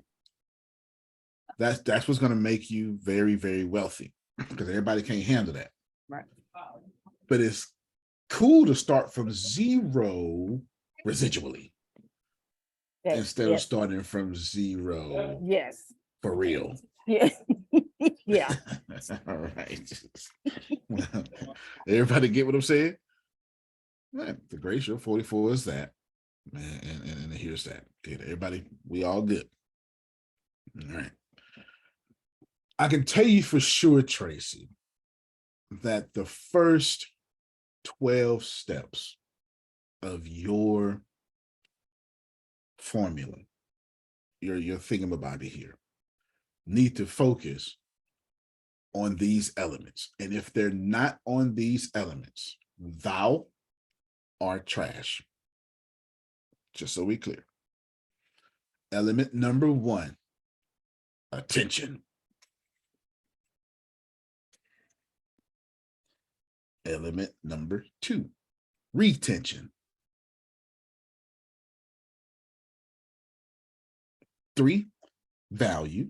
That's what's going to make you very, very wealthy, because everybody can't handle that. Right. But it's cool to start from zero residually instead of starting from zero. Yes. For real. Yeah. Yeah. All right. Everybody get what I'm saying? Man, the Grace, your 44 is that. And here's that. Okay, everybody, we all good. All right. I can tell you for sure, Tracy, that the first 12 steps of your formula, your thingamabobby here, need to focus on these elements. And if they're not on these elements, thou art trash. Just so we clear. Element number 1, attention. Element number 2, retention. 3, value.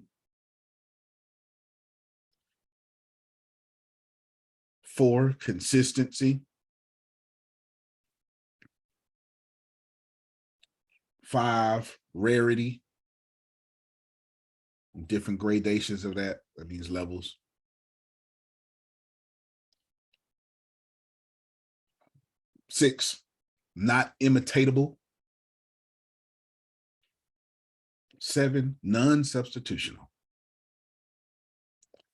4, consistency. 5, rarity. Different gradations of that, of these levels. 6, not imitatable. 7, non-substitutional.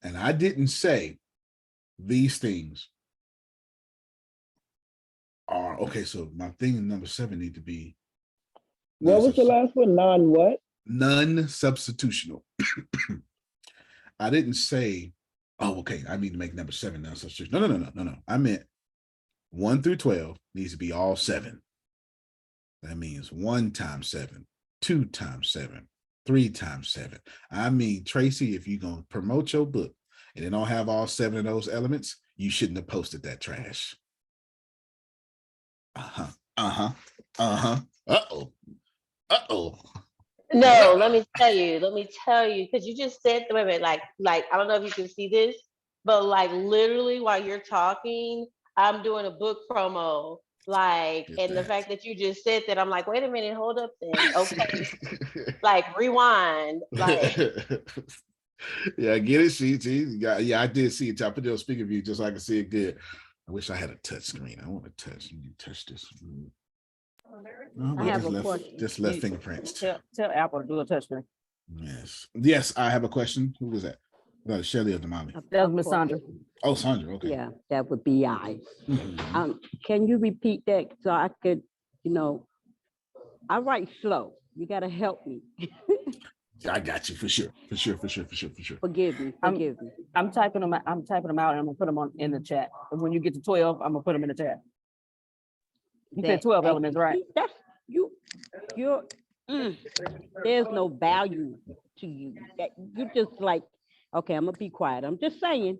And I didn't say these things are okay. So my thing number 7 need to be. What was the last one? Non-what? Non-substitutional. I didn't say, oh, okay, I need to make number 7 non-substitutional. No. I meant 1 through 12 needs to be all 7. That means 1 times 7, 2 times 7, 3 times 7. I mean, Tracy, if you're going to promote your book and it don't have all 7 of those elements, you shouldn't have posted that trash. Uh-oh. No, let me tell you, because you just said, wait a minute, like, I don't know if you can see this, but like literally while you're talking, I'm doing a book promo, like, and the fact that you just said that, I'm like, wait a minute, hold up then. Okay. Like rewind. Like yeah, I get it. Yeah, I did see it. I put it on speaker view just so I can see it good. I wish I had a touch screen. I want to touch. You touch this. No, I have a question. Just left fingerprints. Tell Apple to do a touch screen. Yes, I have a question. Who was that? Shelly or the mommy? That was Miss Sandra. Oh, Sandra. Okay. Yeah, that would be I. Mhm. Can you repeat that so I could, I write slow. You got to help me. I got you for sure. Forgive me. I'm typing them out and I'm gonna put them in the chat. And when you get to 12, I'm gonna put them in the chat. You said 12 elements, right? That's you're there's no value to you. That you just like, okay, I'm gonna be quiet. I'm just saying.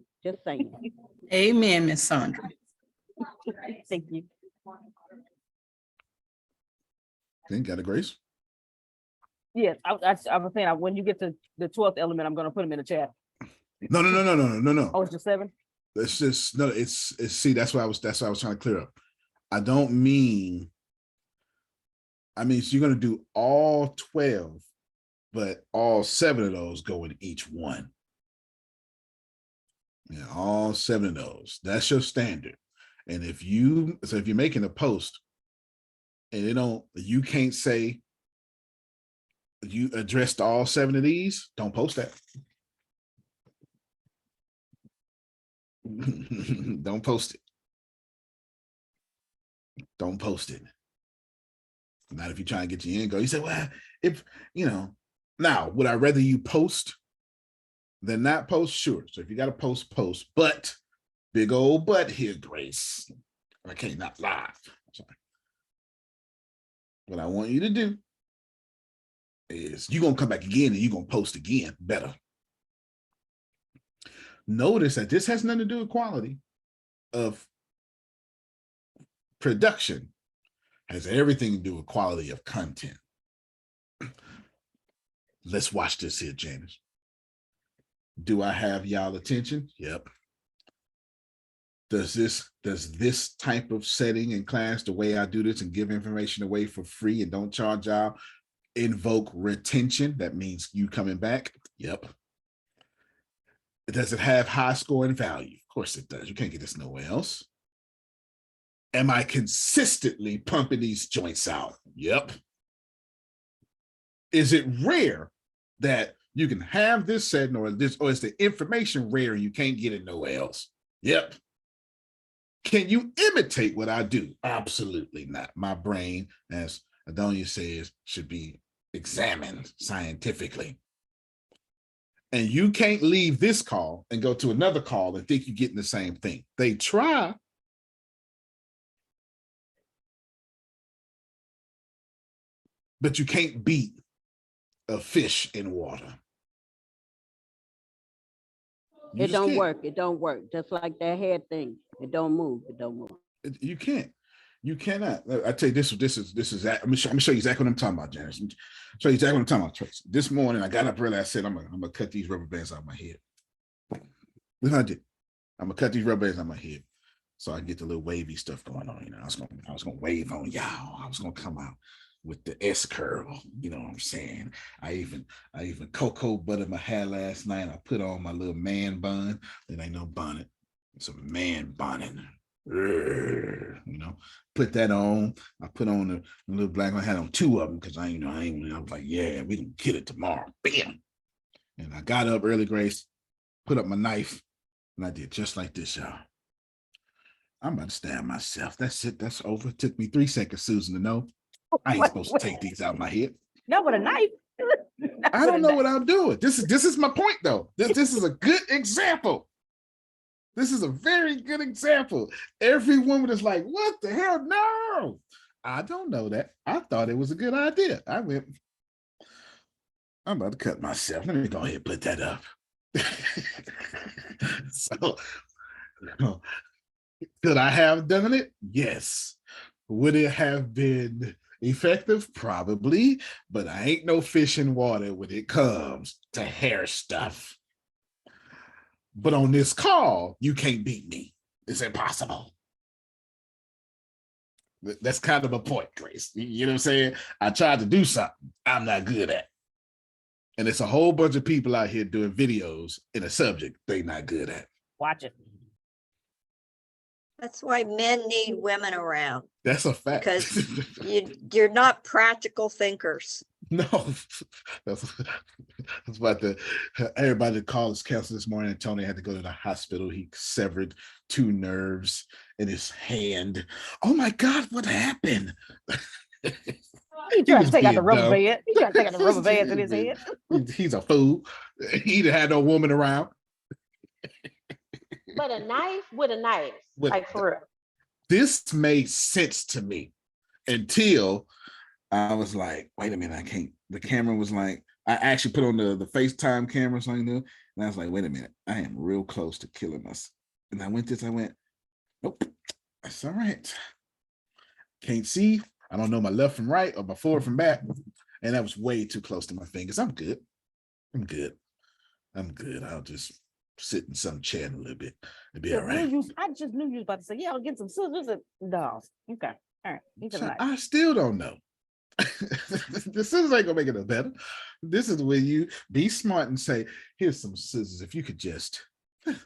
Amen, Miss Sandra. Thank you. Then got a grace. Yes, I was saying when you get to the 12th element, I'm gonna put them in the chat. No. Oh, it's just 7? It's just no. It's see. That's why I was trying to clear up. I don't mean. I mean, so you're gonna do all 12, but all 7 of those go in each one. Yeah, all 7 of those. That's your standard. And if you're making a post, and you can't say you addressed all 7 of these, don't post that. Don't post it. Don't post it. Not if you're trying to get your end goal. You say, well, if now would I rather you post than not post? Sure. So if you got to post, but big old but here, Grace. I can't not lie. Sorry. What I want you to do is you're gonna come back again and you're gonna post again better. Notice that this has nothing to do with quality of production. Has everything to do with quality of content. Let's watch this here, Janice. Do I have y'all attention? Yep. Does this type of setting in class, the way I do this and give information away for free and don't charge y'all, invoke retention? That means you coming back. Yep. Does it have high scoring value? Of course it does. You can't get this nowhere else. Am I consistently pumping these joints out? Yep. Is it rare that you can have this setting or is the information rare and you can't get it nowhere else? Yep. Can you imitate what I do? Absolutely not. My brain, as Adonia says, should be examined scientifically. And you can't leave this call and go to another call and think you're getting the same thing. They try. But you can't beat a fish in water. It don't work. Just like that head thing. It don't move. You can't. You cannot. I tell you, this is. I'm gonna show you exactly what I'm talking about, Janice. Show you exactly what I'm talking about, Tracy. This morning, I got up early. I said, I'm gonna cut these rubber bands out of my head. Look what I did. I'm gonna cut these rubber bands out of my head, so I get the little wavy stuff going on. You know, I was gonna wave on y'all. I was gonna come out with the S curl. You know what I'm saying? I even cocoa buttered my hair last night. I put on my little man bun. It ain't no bonnet. It's a man bonnet. You know, put that on. I put on the little black one. I had on two of them because I was like, yeah, we can get it tomorrow. Bam. And I got up early, Grace, put up my knife, and I did just like this, y'all. I'm about to stab myself. That's it. That's over. It took me 3 seconds, Susan, to know I ain't supposed to take these out of my head. Not with a knife. I don't know what I'm doing. This is my point, though. This is a good example. This is a very good example. Every woman is like, what the hell? No, I don't know that. I thought it was a good idea. I'm about to cut myself. Let me go ahead and put that up. So, could I have done it? Yes. Would it have been effective? Probably, but I ain't no fish in water when it comes to hair stuff. But on this call, you can't beat me. It's impossible. That's kind of a point, Grace. You know what I'm saying? I tried to do something I'm not good at. And it's a whole bunch of people out here doing videos in a subject they're not good at. Watch it. That's why men need women around, That's a fact. because you're not practical thinkers. No, that's what everybody called his counsel this morning. And Tony had to go to the hospital. He severed 2 nerves in his hand. Oh my God, what happened? He tried to take out the rubber band. He tried to take out the rubber bands in his head. He's a fool. He done had no woman around. But a knife with a knife, like for real. This made sense to me until I was like, wait a minute, I can't. The camera was like, I actually put on the FaceTime camera or something, and I was like, wait a minute, I am real close to killing myself. And I went, nope, that's all right. Can't see. I don't know my left from right or my forward from back. And that was way too close to my fingers. I'm good. I'll just sit in some chair in a little bit. It'll be all right. I just knew you was about to say, yeah, I'll get some scissors and dolls. Okay. All right. So I still don't know. The scissors ain't gonna make it no better. This is when you be smart and say, here's some scissors. If you could just, and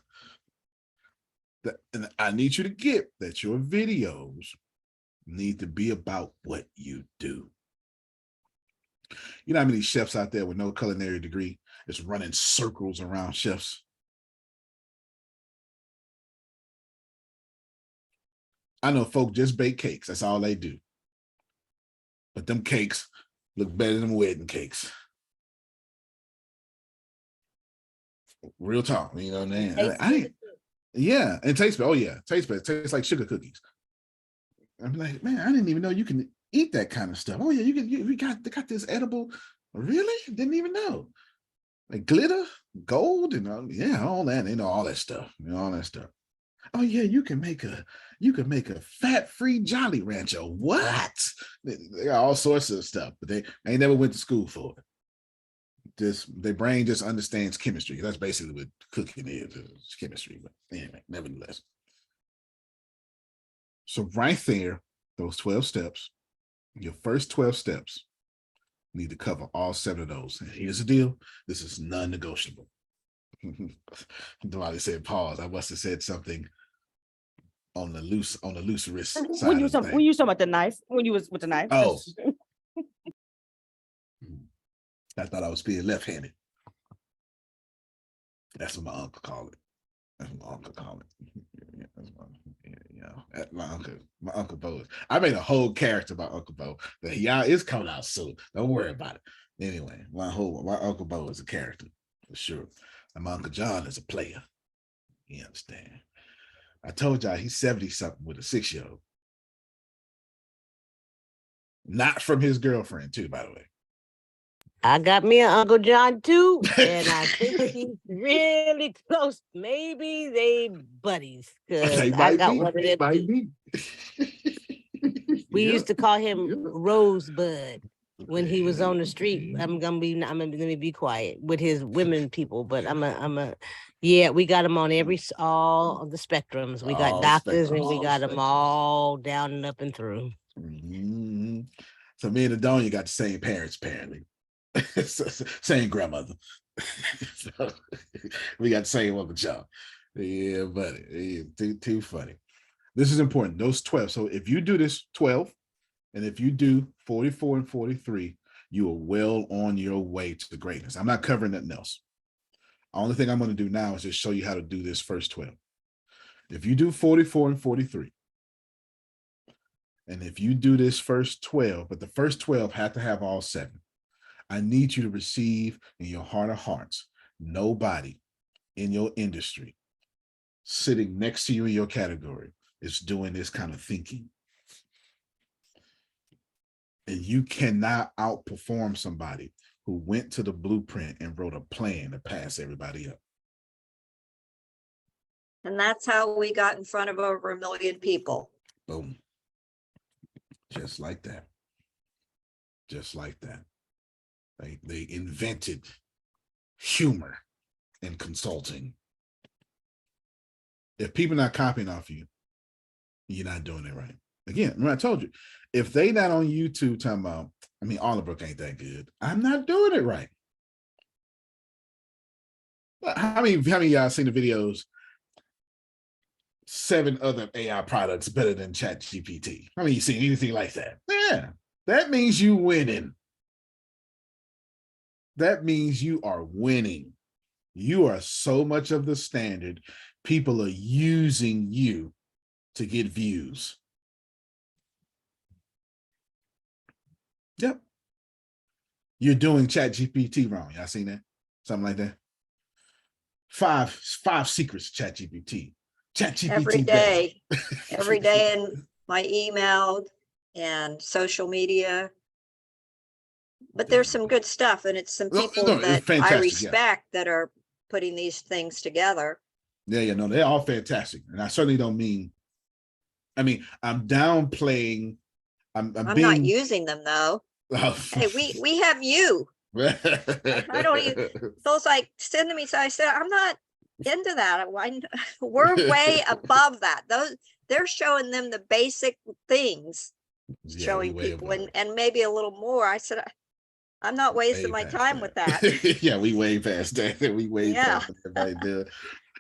I need you to get that your videos need to be about what you do. You know how many chefs out there with no culinary degree is running circles around chefs? I know folk just bake cakes. That's all they do. But them cakes look better than wedding cakes. Real talk, you know what I mean? Yeah, and taste better. Oh yeah, taste better. It tastes like sugar cookies. I'm like, man, I didn't even know you can eat that kind of stuff. Oh yeah, we got this edible. Really? Didn't even know. Like glitter, gold, and all that. They know all that stuff. All that stuff. Oh yeah, you can make a fat-free Jolly Rancher. What? They got all sorts of stuff, but they never went to school for it. Their brain just understands chemistry. That's basically what cooking is. It's chemistry. But anyway, nevertheless. So right there, those 12 steps, your first 12 steps need to cover all 7 of those. And here's the deal. This is non-negotiable. Nobody said pause. I must have said something on the loose wrist side. When you talking about the knife, when you was with the knife. Oh. I thought I was being left-handed. That's what my uncle called it. My uncle Bo. I made a whole character about Uncle Bo that is coming out soon. Don't worry about it. Anyway, my Uncle Bo is a character for sure. And my Uncle John is a player. You understand? I told y'all he's 70-something with a 6-year-old. Not from his girlfriend, too, by the way. I got me an Uncle John too, and I think he's really close. Maybe they buddies. I got one of them. We Yeah. used to call him Yeah. Rosebud when he was Yeah. on the street. I'm gonna be quiet with his women people, but yeah, we got him on all of the spectrums. We got All doctors spectrums, and we all got them spectrums. all down and up and through. Mhm. So me and Adonia got the same parents, apparently. Same grandmother. So, we got the same one with y'all. Yeah, buddy. Yeah, too funny. This is important. Those 12. So if you do this 12, and if you do 44 and 43, you are well on your way to greatness. I'm not covering nothing else. Only thing I'm going to do now is just show you how to do this first 12. If you do 44 and 43, and if you do this first 12, but the first 12 have to have all 7, I need you to receive in your heart of hearts, nobody in your industry sitting next to you in your category is doing this kind of thinking. And you cannot outperform somebody who went to the blueprint and wrote a plan to pass everybody up. And that's how we got in front of over 1 million people. Boom. Just like that. Just like that. They invented humor in consulting. If people not copying off you, you're not doing it right. Again, remember I told you, if they not on YouTube talking about, Arlingbrook ain't that good, I'm not doing it right. How many of y'all seen the videos? 7 other AI products better than ChatGPT. How many you seen anything like that? Yeah, that means you winning. That means you are winning. You are so much of the standard. People are using you to get views. Yep. You're doing ChatGPT wrong. Y'all seen that? Something like that. Five secrets ChatGPT. ChatGPT Every day, every day in my email and social media. But there's some good stuff, and it's some people No, it's that I fantastic, respect that are putting these things together. Yeah, no, they're all fantastic. And I certainly don't mean, I'm downplaying, I'm I'm being, not using them though. Hey, we have you. I don't even, Phil's like sending me, so I said, I'm not into that. We're way above that. They're showing them the basic things, Yeah, showing we way people, above and maybe a little more. I said, I'm not wasting my time with that. Yeah, we way past that. We way Yeah. past what everybody do.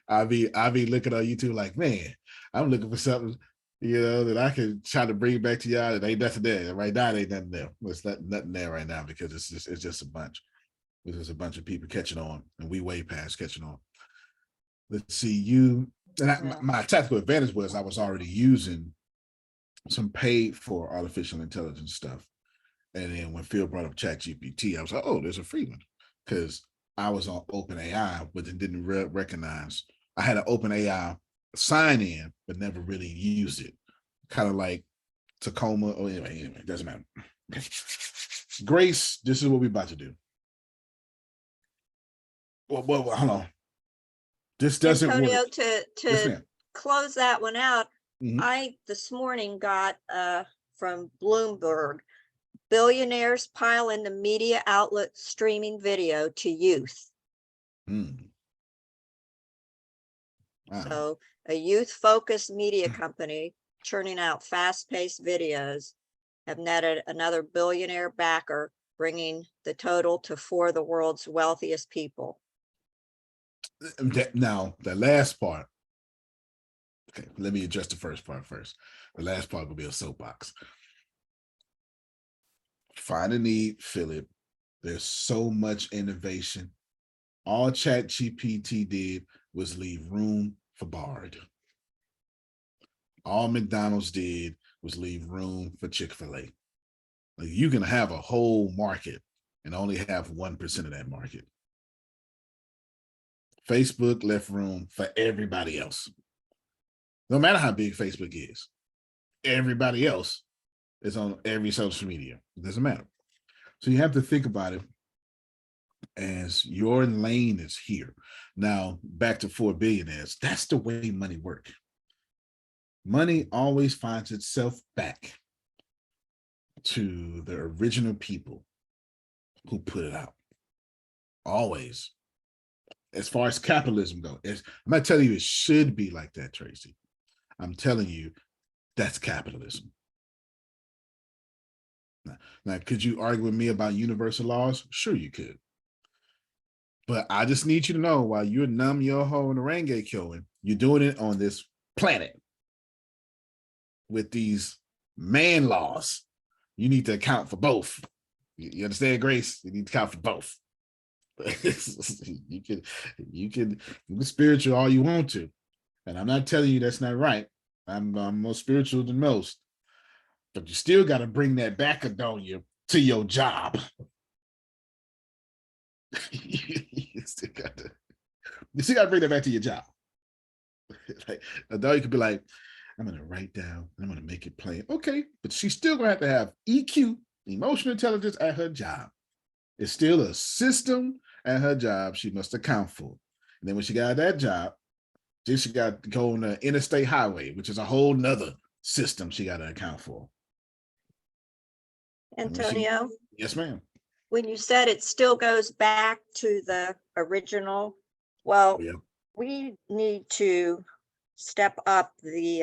I be looking on YouTube like, man, I'm looking for something, that I can try to bring back to y'all. It ain't nothing there. Right now, it ain't nothing there. There's nothing there right now because it's just a bunch. There's a bunch of people catching on, and we way past catching on. Let's see, my tactical advantage was I was already using some paid for artificial intelligence stuff. And then when Phil brought up ChatGPT, I was like, oh, there's a free one. Because I was on OpenAI, but then didn't recognize. I had an OpenAI sign in, but never really used it. Kind of like Tacoma. Oh, anyway, it doesn't matter. Grace, this is what we're about to do. Well, hold on. This doesn't Antonio, work. to Yes, close that one out, Mhm. I this morning got from Bloomberg, billionaires pile into media outlet streaming video to youth. Mm. Wow. So a youth-focused media company churning out fast-paced videos have netted another billionaire backer, bringing the total to 4 of the world's wealthiest people. Now, the last part. Okay, let me address the first part first. The last part will be a soapbox. Find a need, fill it. There's so much innovation. All ChatGPT did was leave room for Bard. All McDonald's did was leave room for Chick-fil-A. Like, you can have a whole market and only have 1% of that market. Facebook left room for everybody else. No matter how big Facebook is, everybody else is on every social media. It doesn't matter. So you have to think about it as your lane is here. Now, back to 4 billionaires. That's the way money works. Money always finds itself back. to the original people who put it out. Always. As far as capitalism goes, I'm not telling you it should be like that, Tracy. I'm telling you that's capitalism. Now, could you argue with me about universal laws? Sure, you could. But I just need you to know, while you're numb your hoe and Renge killing, you're doing it on this planet with these man laws. You need to account for both. You understand, Grace? You need to account for both. you can be spiritual all you want to, and I'm not telling you that's not right. I'm more spiritual than most, but you still got to bring that back on you to your job. you still got to bring that back to your job. Like, although you could be like, I'm gonna write down, I'm gonna make it plain. Okay, but she's still gonna have to have EQ, emotional intelligence, at her job. It's still a system at her job she must account for. And then when she got that job, then she got to go on the interstate highway, which is a whole nother system she got to account for. Antonio, Yes, ma'am. when you said it still goes back to the original, well, Yeah. we need to step up the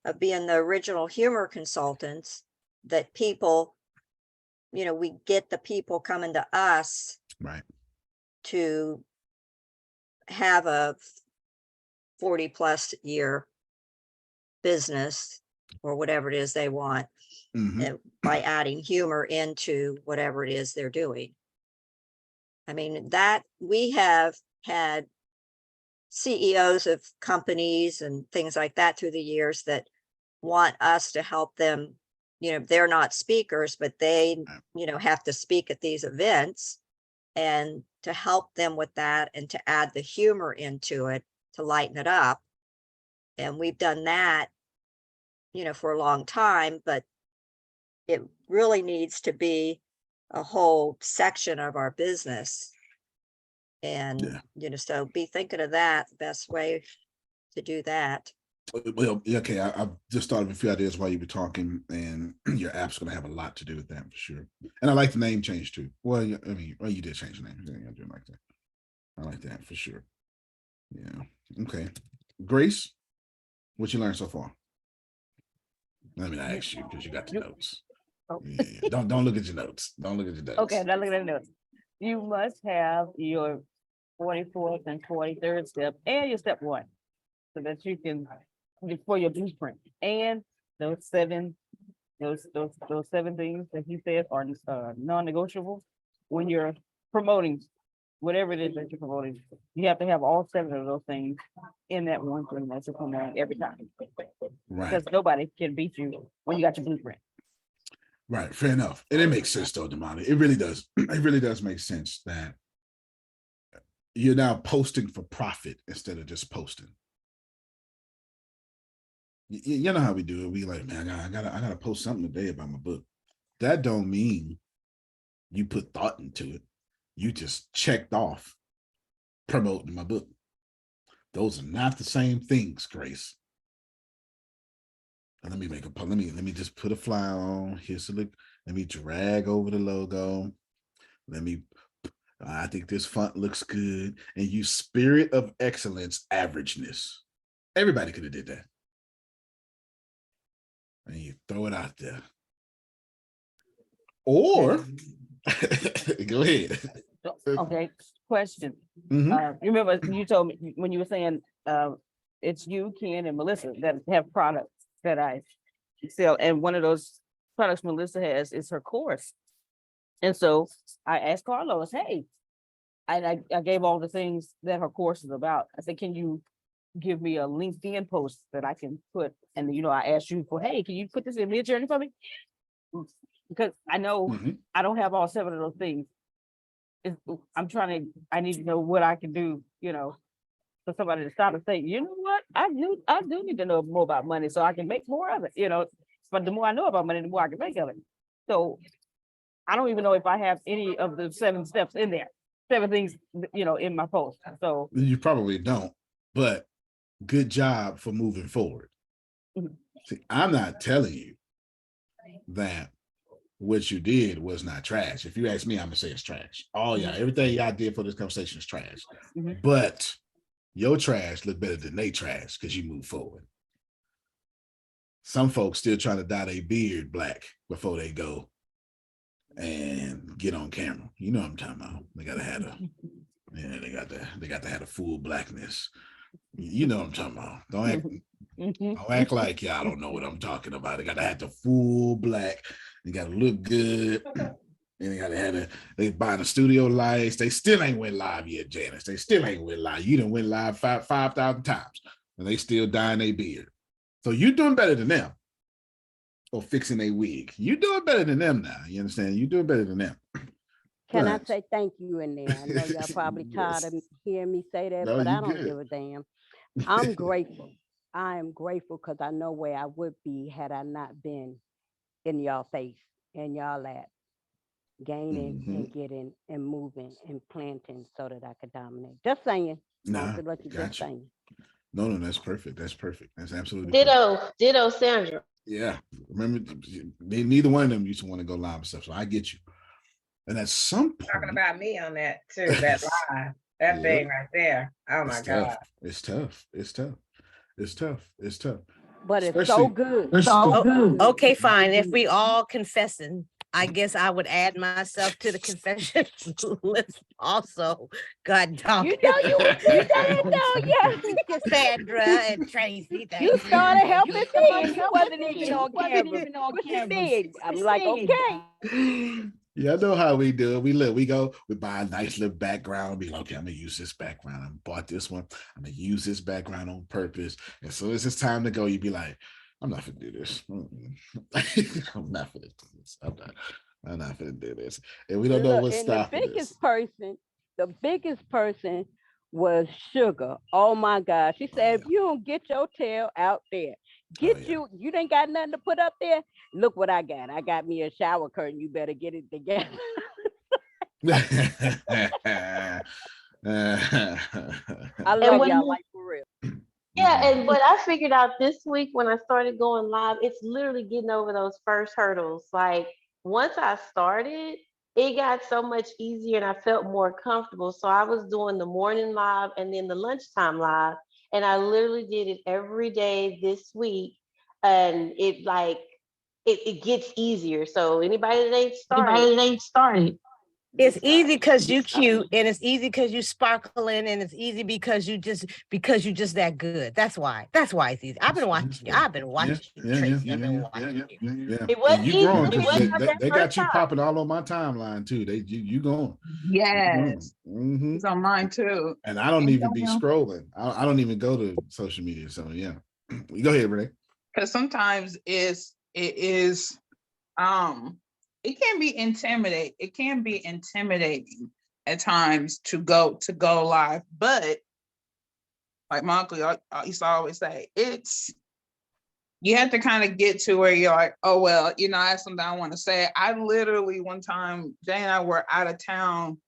of being the original humor consultants, that people, we get the people coming to us Right. to have a 40+ year business or whatever it is they want, by adding humor into whatever it is they're doing. I mean, that we have had CEOs of companies and things like that through the years that want us to help them. They're not speakers, but they, have to speak at these events, and to help them with that and to add the humor into it to lighten it up. And we've done that, for a long time, but it really needs to be a whole section of our business. And, so be thinking of that, the best way to do that. Well, okay, I just thought of a few ideas while you were talking, and your app's going to have a lot to do with that for sure. And I like the name change too. Well, I mean, you did change the name. I do like that. I like that for sure. Yeah. Okay. Grace, what you learned so far? Let me ask you, because you got the notes. Yeah. Don't look at your notes. Don't look at your notes. Okay, I'm not looking at the notes. You must have your 44th and 43rd step and your step 1, so that you can, for your blueprint, and those 7 things that you said are non-negotiable when you're promoting whatever it is that you're promoting. You have to have all 7 of those things in that one thing that you're promoting every time. Right. Because nobody can beat you when you got your blueprint. Right, fair enough. And it makes sense though, Damani. It really does. It really does make sense that you're now posting for profit instead of just posting. You know how we do it. We like, man, I gotta post something today about my book. That don't mean you put thought into it. You just checked off promoting my book. Those are not the same things, Grace. And let me just put a flyer on. Here's the look. Let me drag over the logo. I think this font looks good. And use spirit of excellence, averageness. Everybody could have did that. And you throw it out there. Or go ahead. Okay, question. Remember you told me when you were saying it's you, Ken, and Melissa that have products that I sell, and one of those products Melissa has is her course. And so I asked Carlos, hey, I gave all the things that her course is about. I said, can you give me a LinkedIn post that I can put? And I asked you for, hey, can you put this in Midjourney for me? Because I know I don't have all 7 of those things. I need to know what I can do, for somebody to stop and say, you know what, I do need to know more about money so I can make more of it, but the more I know about money, the more I can make of it. So I don't even know if I have any of the 7 steps in there, 7 things, in my post. So you probably don't, but good job for moving forward. See, I'm not telling you that what you did was not trash. If you ask me, I'm gonna say it's trash. Oh yeah, everything y'all did for this conversation is trash. But your trash look better than they trash because you move forward. Some folks still trying to dye their beard black before they go and get on camera. You know what I'm talking about. They gotta have they got to have a full blackness. You know what I'm talking about. Don't act like y'all don't know what I'm talking about. They gotta have the full black. They gotta look good. And they gotta have they buy the studio lights. They still ain't went live yet, Janice. They still ain't went live. You done went live 5,000 times and they still dyeing their beard. So you doing better than them. Or fixing a wig. You doing better than them now. You understand? You doing better than them. Can I But- say thank you in there? I know y'all probably tired of hearing me say that, No, but you I don't good. give a damn. I'm grateful. I am grateful because I know where I would be had I not been in y'all face and y'all lap, gaining and getting and moving and planting so that I could dominate. Just saying. Nah, To let you just gotcha. saying. No, that's perfect. That's perfect. That's absolutely perfect. Ditto, Sandra. Yeah. Remember, neither one of them used to want to go live and stuff. So I get you. And at some point, Talking about me on that too, that line, that Yeah. thing right there. Oh my it's God. tough. It's tough. It's tough. It's tough. It's tough. But it's Especially- so good. Okay, fine. If we all confessing, I guess I would add myself to the confession list also. God dog. You know you did though, yeah. Cassandra and Tracy. Thank You started helping me and you wasn't me. even on camera. What you mean? I'm like, okay. Yeah, I know how we do it. We go, we buy a nice little background, be like, okay, I'm gonna use this background. I bought this one, I'm gonna use this background on purpose. And so it's just time to go, you'd be like, I'm not gonna do this. I'm not gonna do this. I'm not gonna do this. And we don't know Look, what's and the stopping biggest person was Sugar. Oh my God. She said, if you don't get your tail out there, you ain't got nothing to put up there. Look what I got. I got me a shower curtain. You better get it together. I love y'all like for real. Yeah, and but I figured out this week when I started going live, it's literally getting over those first hurdles. Like once I started, it got so much easier and I felt more comfortable. So I was doing the morning live and then the lunchtime live. And I literally did it every day this week. And it gets easier. So anybody that ain't started. It's easy because you cute, and it's easy because you sparkling, and it's easy because you just that good. That's why it's easy. I've been watching you. Tracy. I've been watching you. Yeah. It wasn't And you easy. growing It because wasn't they that got first you time. popping all on my timeline too. You going. Yes. Mm-hmm. It's on mine too. And I don't even be scrolling. I don't even go to social media. So yeah. You go ahead, Renee. Because sometimes it can be intimidating. It can be intimidating at times to go live. But like my uncle I used to always say, you have to kind of get to where you're like, oh well, I have something I want to say. I literally one time Jay and I were out of town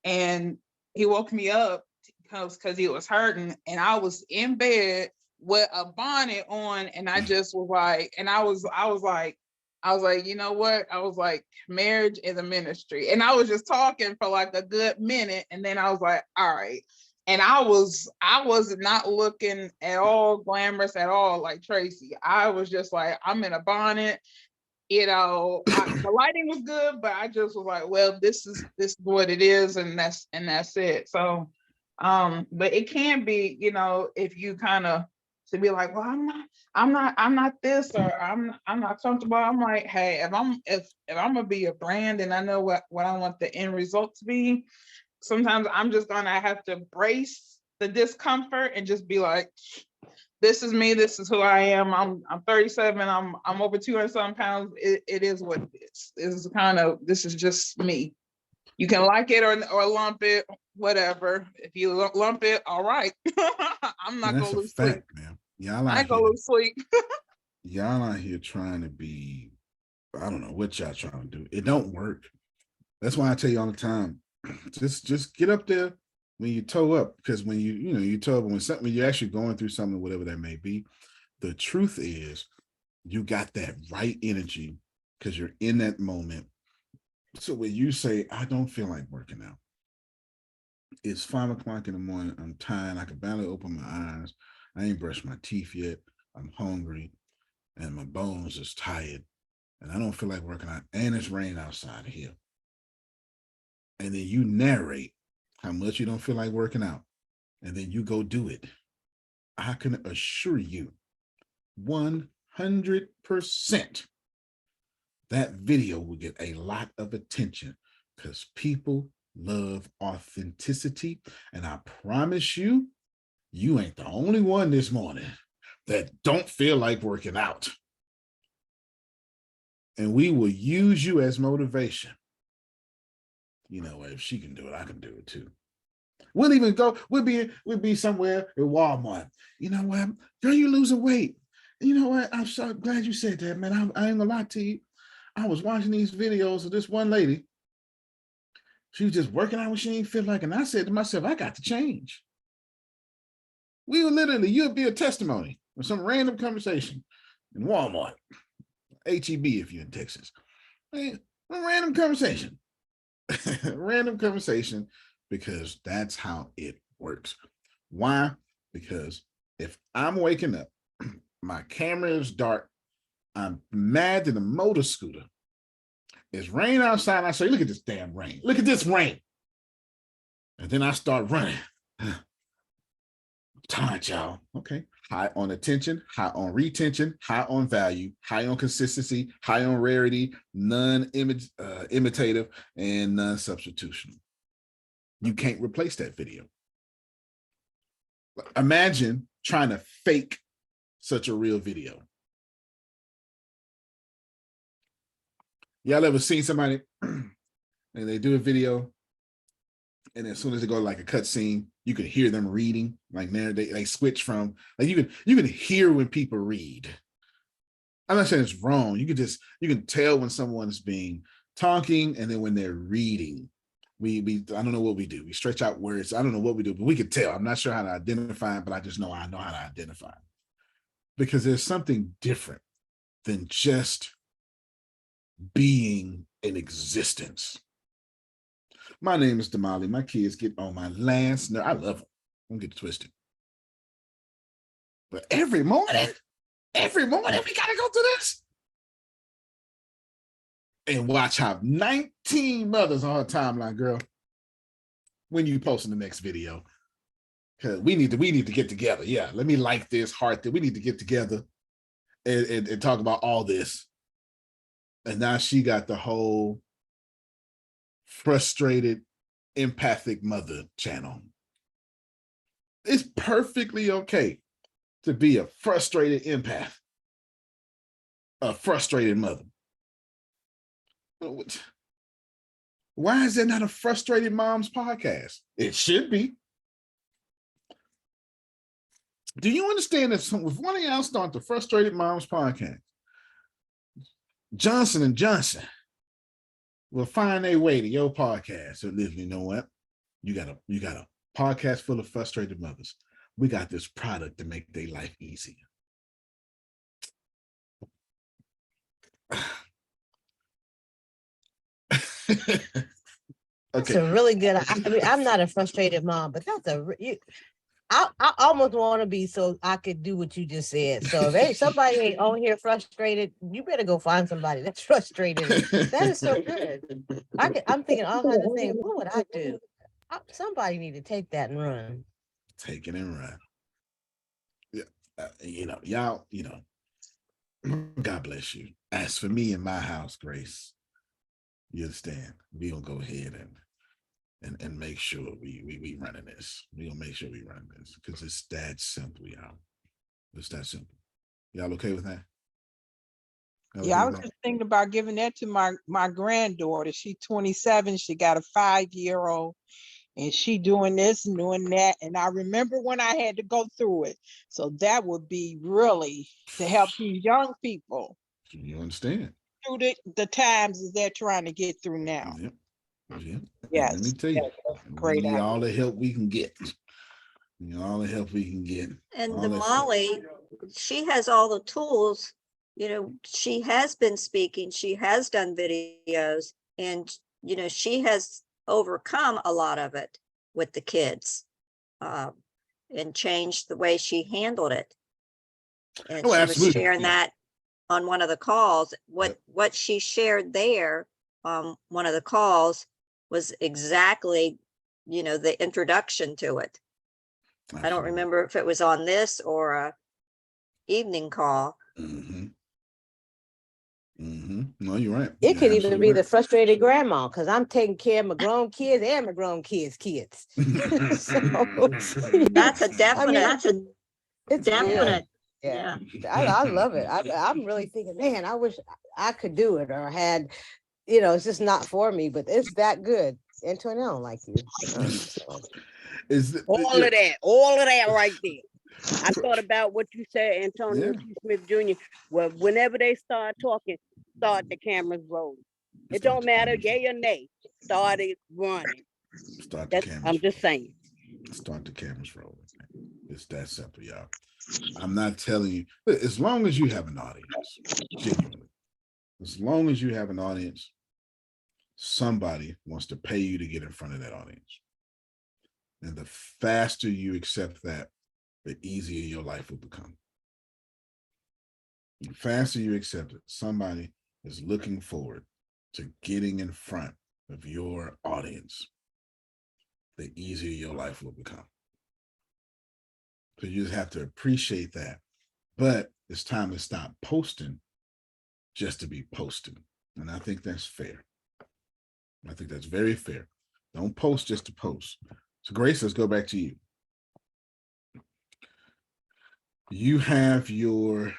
and he woke me up because he was hurting and I was in bed with a bonnet on and I just was like, and I was like, you know what? I was like, marriage is a ministry. And I was just talking for like a good minute. And then I was like, all right. And I was not looking at all glamorous at all like Tracy. I was just like, I'm in a bonnet. The lighting was good, but I just was like, well, this is what it is. And that's it. So, but it can be, if you kind of to be like, well, I'm not this, or I'm not comfortable. I'm like, hey, if I'm gonna be a brand and I know what I want the end result to be, sometimes I'm just gonna have to brace the discomfort and just be like, this is me, this is who I am. I'm 37, I'm over 200 some pounds. It is what it is. This is just me. You can like it or lump it, whatever. If you lump it, all right. I'm not gonna lose sleep. Man. Y'all I ain't gonna lose sleep. Y'all out here trying to be, I don't know what y'all trying to do. It don't work. That's why I tell you all the time, just get up there when you toe up, because when you toe up, when you're actually going through something, whatever that may be, the truth is you got that right energy because you're in that moment. So when you say, I don't feel like working out, it's 5 o'clock in the morning, I'm tired, I can barely open my eyes, I ain't brushed my teeth yet, I'm hungry, and my bones is tired, and I don't feel like working out, and it's raining outside here. And then you narrate how much you don't feel like working out, and then you go do it. I can assure you 100% that video will get a lot of attention because people love authenticity. And I promise you, you ain't the only one this morning that don't feel like working out. And we will use you as motivation. You know, if she can do it, I can do it too. We'll even go, we'll be somewhere at Walmart. You know what? Girl, you losing weight. You know what? I'm so glad you said that, man. I ain't gonna lie to you. I was watching these videos of this one lady. She was just working out when she ain't feel like, and I said to myself, I got to change. We were literally, you'll be a testimony of some random conversation in Walmart, HEB if you're in Texas. A random conversation. Random conversation, because that's how it works. Why? Because if I'm waking up, my camera is dark, I'm mad at a motor scooter, it's rain outside, I say, look at this damn rain. Look at this rain. And then I start running. Tired, y'all. Okay. High on attention, high on retention, high on value, high on consistency, high on rarity, imitative, and non-substitutional. You can't replace that video. Imagine trying to fake such a real video. Y'all ever seen somebody and they do a video, and as soon as they go like a cut scene, you can hear them reading, like they switch from, like you can hear when people read. I'm not saying it's wrong. You can tell when someone's being talking, and then when they're reading, we I don't know what we do. We stretch out words. I don't know what we do, but we can tell. I'm not sure how to identify it, but I just know I know how to identify it. Because there's something different than just being in existence. My name is Damali. My kids get on my last nerve. I love them. Don't get it twisted. But every morning we gotta go through this. And watch how 19 mothers on her timeline, girl. When you posting the next video. Because we need to get together. Yeah, let me like this, heart that we need to get together and talk about all this. And now she got the whole frustrated, empathic mother channel. It's perfectly okay to be a frustrated empath, a frustrated mother. Why is there not a frustrated mom's podcast? It should be. Do you understand that if one of y'all start the Frustrated Moms podcast, Johnson & Johnson will find their way to your podcast. So literally, you know what? You got a podcast full of frustrated mothers. We got this product to make their life easier. That's Okay. a really good. I mean, I'm not a frustrated mom, but that's I almost want to be so I could do what you just said. So if somebody ain't on here frustrated, you better go find somebody that's frustrated. That is so good. I'm thinking all kinds of things. What would I do? Somebody need to take that and run. Take it and run. Yeah, y'all, God bless you. As for me and my house, Grace, you understand? We gonna go ahead and make sure we running this. We gonna make sure we run this because it's that simple, y'all. It's that simple. Y'all okay with that? Yeah, I was just thinking about giving that to my granddaughter. She's 27. She got a 5-year-old, and she doing this and doing that. And I remember when I had to go through it. So that would be really to help these young people. You understand? Through the times that they're trying to get through now. Yep. Yes. Let me tell you, Great we need idea. all the help we can get. All the help we can get. And All the that- Molly, she has all the tools she has been speaking, she has done videos, and, she has overcome a lot of it with the kids, and changed the way she handled it. And Oh, she was absolutely. sharing Yeah. that on one of the calls. What she shared there on one of the calls was exactly, the introduction to it. I don't Absolutely. remember if it was on this or a evening call. No, you're right. It could You're even absolutely be the right. frustrated grandma, because I'm taking care of my grown kids and my grown kids' kids. So, That's a I definite. mean, it's definite. Yeah. I love it. I'm really thinking, man, I wish I could do it or had, it's just not for me, but it's that good. Antoine, I don't like you. So. All of that right there. I thought about what you said, Antonio T. Smith Jr. Well, whenever they start talking, start the cameras rolling. It don't matter, yay or nay. Start it running. Start the cameras. I'm just saying. Start the cameras rolling. It's that simple, y'all. I'm not telling you, but as long as you have an audience, genuinely, as long as you have an audience, somebody wants to pay you to get in front of that audience. And the faster you accept that, the easier your life will become. The faster you accept it, somebody is looking forward to getting in front of your audience, the easier your life will become. So you just have to appreciate that. But it's time to stop posting just to be posting. And I think that's fair. I think that's very fair. Don't post just to post. So Grace, let's go back to you. You have your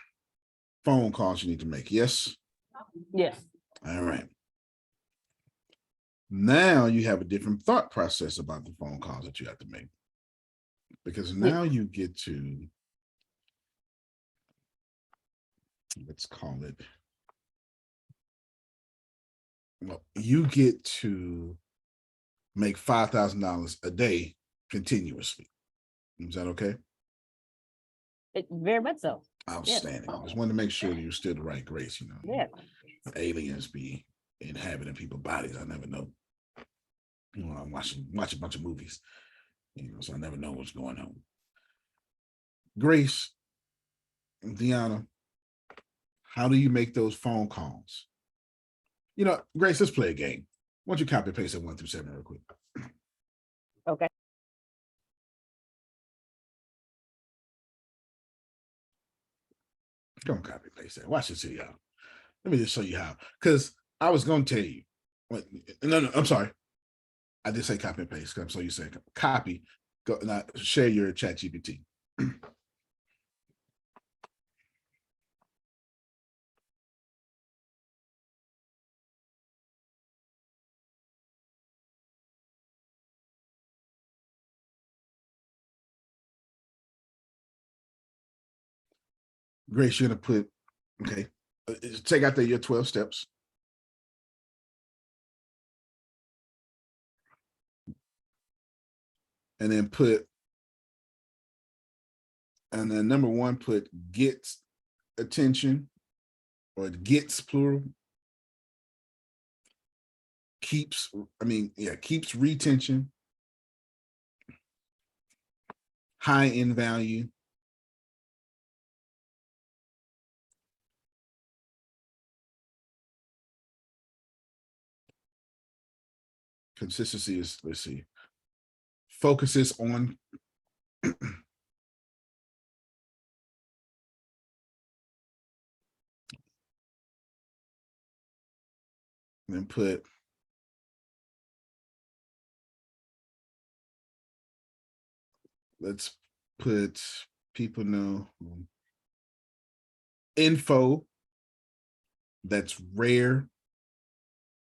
phone calls you need to make, yes? Yes. All right. Now you have a different thought process about the phone calls that you have to make. Because now you get to, let's call it, well, you get to make $5,000 a day continuously. Is that okay? Very much so. Outstanding. I just wanted to make sure that you're still the right Grace, Yeah. Aliens be inhabiting people's bodies. I never know. I watch a bunch of movies, so I never know what's going on. Grace, Deanna, how do you make those phone calls? Grace, let's play a game. Why don't you copy and paste that 1 through 7 real quick? Okay. Don't copy and paste that. Watch this here, y'all. Let me just show you how. Because I was going to tell you. No, I'm sorry. I did say copy and paste. So you say copy. Go now. Share your chat GPT. Grace, you're gonna put, okay, take out your 12 steps. And then number 1, put gets attention, or gets plural. Keeps retention, high in value, consistency is, let's see, focuses on and put let's put people know info that's rare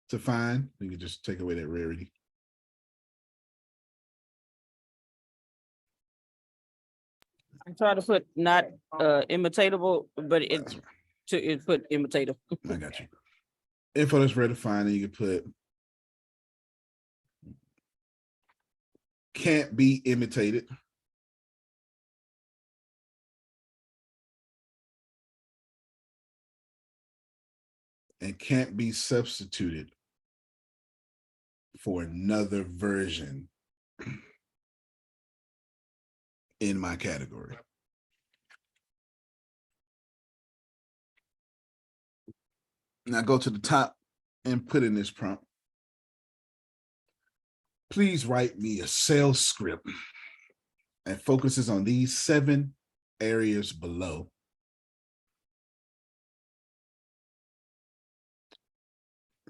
to find. You can just take away that rarity. I try to put not imitatable, but it's put imitative. I got you. Info that's rare to find, and you can put can't be imitated. and can't be substituted for another version in my category. Now go to the top and put in this prompt. Please write me a sales script that focuses on these 7 areas below.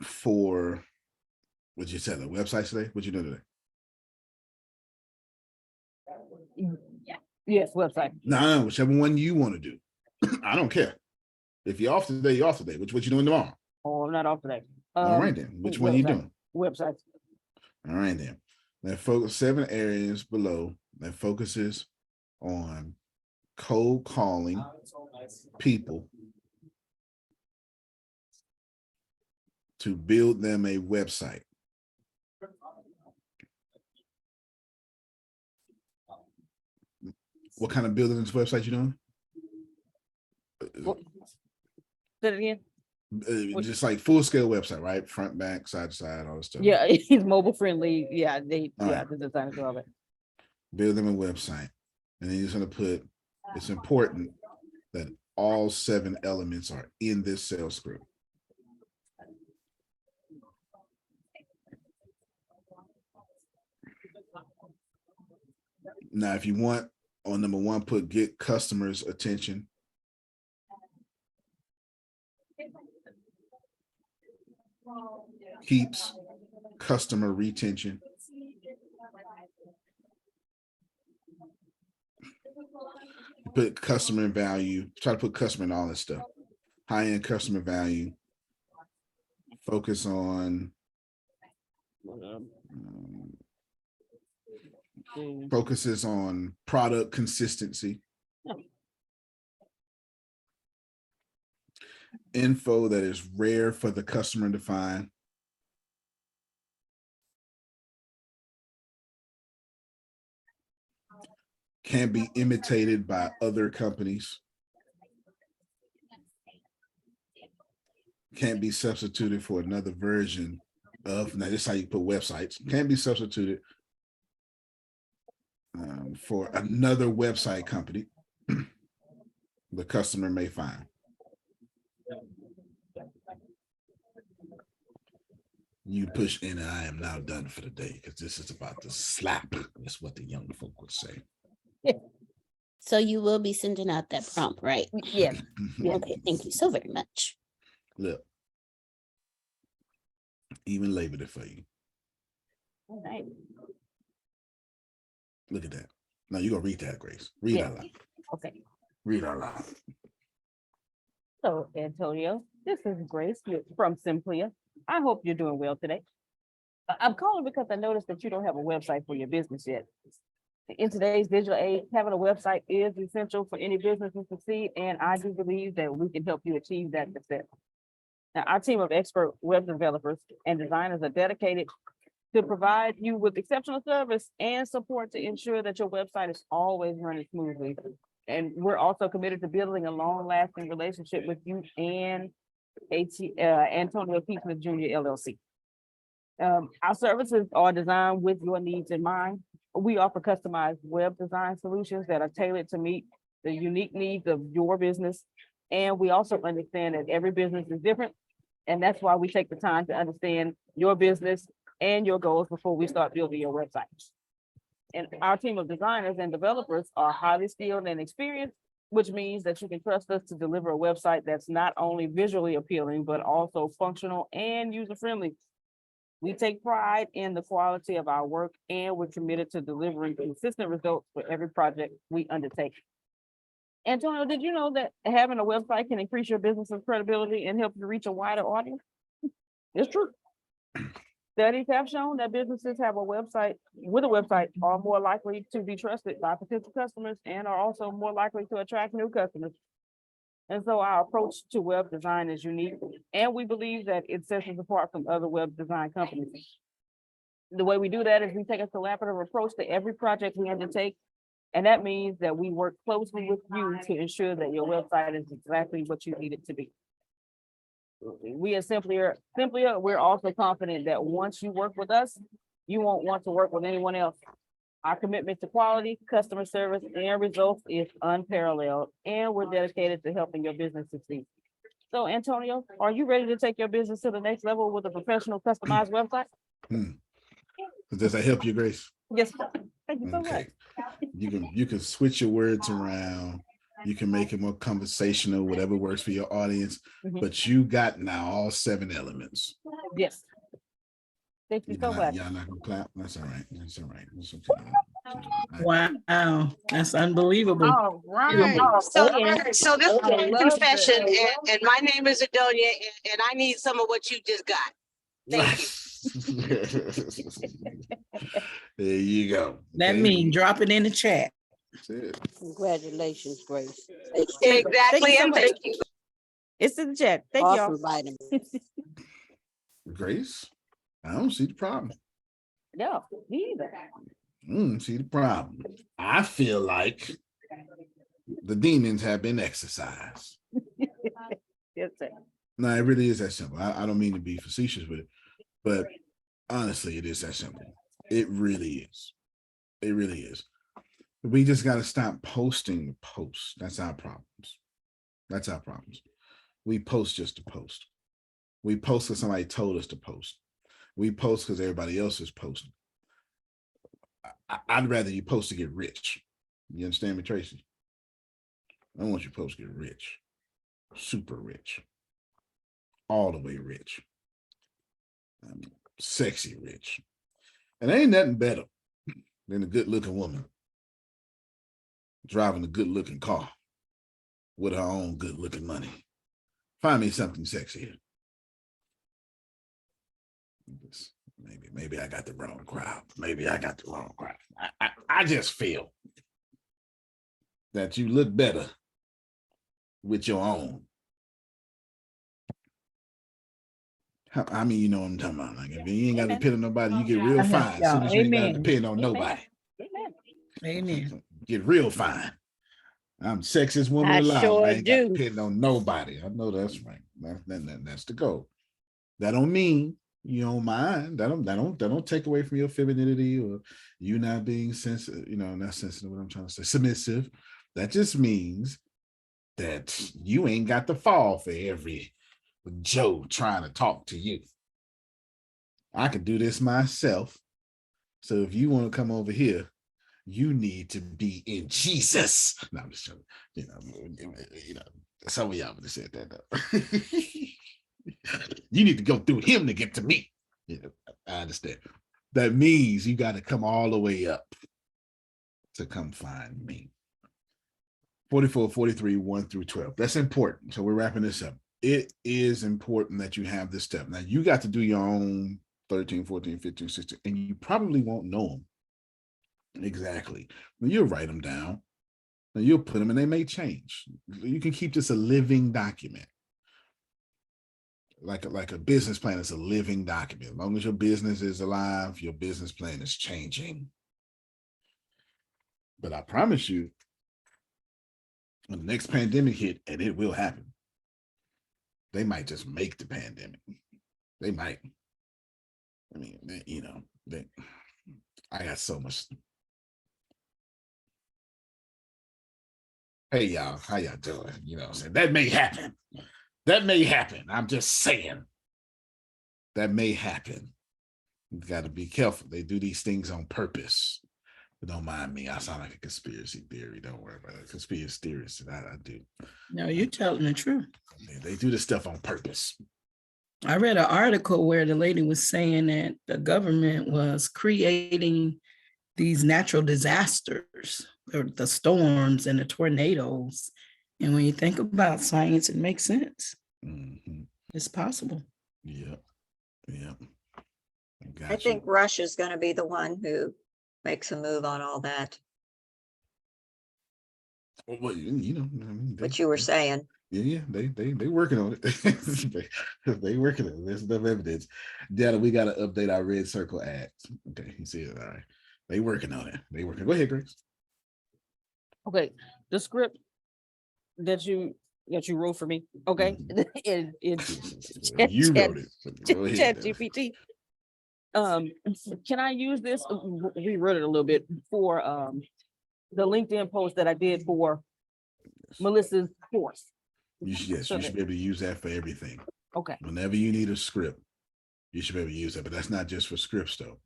For what you said, the website today? What you doing today? Yes, website. No, whichever one you want to do. I don't care. If you're off today, you're off today. What you doing tomorrow? Oh, I'm not off today. All right then. Which one you doing? Website. All right then. That focus 7 areas below that focuses on cold calling people to build them a website. What kind of building this website you doing? Say it again. Just like full scale website, right? Front, back, side to side, all this stuff. Yeah, it's mobile friendly. Yeah, All yeah, right. the designers do all that. Build them a website. And then you're going to put, it's important that all 7 elements are in this sales script. Now, if you want, on number 1, put get customers' attention. Keeps customer retention. Put customer value. Try to put customer in all this stuff. High-end customer value. Focus on focuses on product consistency. Info that is rare for the customer to find. Can be imitated by other companies. Can't be substituted for another version of, now this is how you put websites. Can't be substituted for another website company the customer may find. You push in, and I am now done for the day because this is about to slap. That's what the young folk would say. So you will be sending out that prompt, right? Yes. Okay, thank you so very much. Look, even labeled it for you. All right. Look at that. Now you're gonna read that, Grace. Read out loud. Okay. Read out loud. So, Antonio, this is Grace from Simplia. I hope you're doing well today. I'm calling because I noticed that you don't have a website for your business yet. In today's digital age, having a website is essential for any business to succeed, and I do believe that we can help you achieve that success. Now, our team of expert web developers and designers are dedicated to provide you with exceptional service and support to ensure that your website is always running smoothly. And we're also committed to building a long-lasting relationship with you and Antonio P. Smith Jr. LLC. Our services are designed with your needs in mind. We offer customized web design solutions that are tailored to meet the unique needs of your business. And we also understand that every business is different. And that's why we take the time to understand your business and your goals before we start building your website. And our team of designers and developers are highly skilled and experienced, which means that you can trust us to deliver a website that's not only visually appealing, but also functional and user-friendly. We take pride in the quality of our work, and we're committed to delivering consistent results for every project we undertake. Antonio, did you know that having a website can increase your business's credibility and help you reach a wider audience? It's true. Studies have shown that businesses have a website are more likely to be trusted by potential customers and are also more likely to attract new customers. And so our approach to web design is unique, and we believe that it sets us apart from other web design companies. The way we do that is we take a collaborative approach to every project we undertake, and that means that we work closely with you to ensure that your website is exactly what you need it to be. we are simply, we're also confident that once you work with us, you won't want to work with anyone else. Our commitment to quality, customer service, and results is unparalleled, and we're dedicated to helping your business succeed. So, Antonio, are you ready to take your business to the next level with a professional, customized website? Does that help you, Grace? Yes, sir. Thank you so much. Okay. You can switch your words around. You can make it more conversational, whatever works for your audience. But you got now all 7 elements. Yes. Thank you so much. Y'all not gonna clap. That's all right. That's all right. That's okay. Wow, that's unbelievable. All right. So this is a confession, and my name is Adonia, and I need some of what you just got. Thank you. There you go. That means drop it in the chat. That's it. Congratulations, Grace. Exactly, and thank you. It's in the chat. Thank Awesome y'all. vitamin. Grace, I don't see the problem. No, neither. See the problem. I feel like the demons have been exercised. Yes, sir. No, it really is that simple. I don't mean to be facetious with it, but honestly, it is that simple. It really is. It really is. We just got to stop posting the posts. That's our problems. That's our problems. We post just to post. We post because somebody told us to post. We post because everybody else is posting. I'd rather you post to get rich. You understand me, Tracy? I want you to post to get rich. Super rich. All the way rich. Sexy rich. And ain't nothing better than a good looking woman driving a good looking car with her own good looking money. Find me something sexy. Maybe I got the wrong crowd. Maybe I got the wrong crowd. I just feel that you look better with your own. I mean, you know what I'm talking about. Like, if you ain't got to depend on nobody, you get real fine. As soon as you ain't got to depend on nobody. Amen. Get real fine. I'm the sexiest woman I alive. sure I ain't got to do. depend on nobody. I know that's right. That's the goal. That don't mean you don't mind. That don't take away from your femininity or you not being sensitive. You know, not sensitive. What I'm trying to say, submissive. That just means that you ain't got to fall for every Joe trying to talk to you. I can do this myself. So if you want to come over here, you need to be in Jesus. No, I'm just joking. You know, some of y'all would have said that though. You need to go through him to get to me. You know, I understand. That means you got to come all the way up to come find me. 44, 43, 1 through 12. That's important. So we're wrapping this up. It is important that you have this step. Now you got to do your own 13, 14, 15, 16, and you probably won't know them exactly. Now, you'll write them down. Now you'll put them and they may change. You can keep this a living document. Like a business plan is a living document. As long as your business is alive, your business plan is changing. But I promise you, when the next pandemic hit, and it will happen, they might just make the pandemic. They might. I mean, I got so much. Hey, y'all, how y'all doing? You know what I'm saying? That may happen. That may happen. I'm just saying. That may happen. You got to be careful. They do these things on purpose. But don't mind me. I sound like a conspiracy theory. Don't worry about it. Conspiracy theorist. I do. No, you're telling the truth. They do this stuff on purpose. I read an article where the lady was saying that the government was creating these natural disasters, or the storms and the tornadoes. And when you think about science, it makes sense. Mm-hmm. It's possible. Yep. I think Russia's going to be the one who makes a move on all that. Well, you know, I mean, what you were saying. Yeah, they working on it. they working on it. There's enough evidence. Data, we got to update our red circle ads. Okay, you see it. All right. They working on it. They working. Go ahead, Grace. Okay, the script that you that you wrote for me. Okay. in You wrote it. Go ahead, Chat though. GPT. Can I use this? Rewrote it a little bit for the LinkedIn post that I did for Melissa's course. Yes, So you should be able to use that for everything. Okay. Whenever you need a script, you should be able to use that. But that's not just for scripts, though.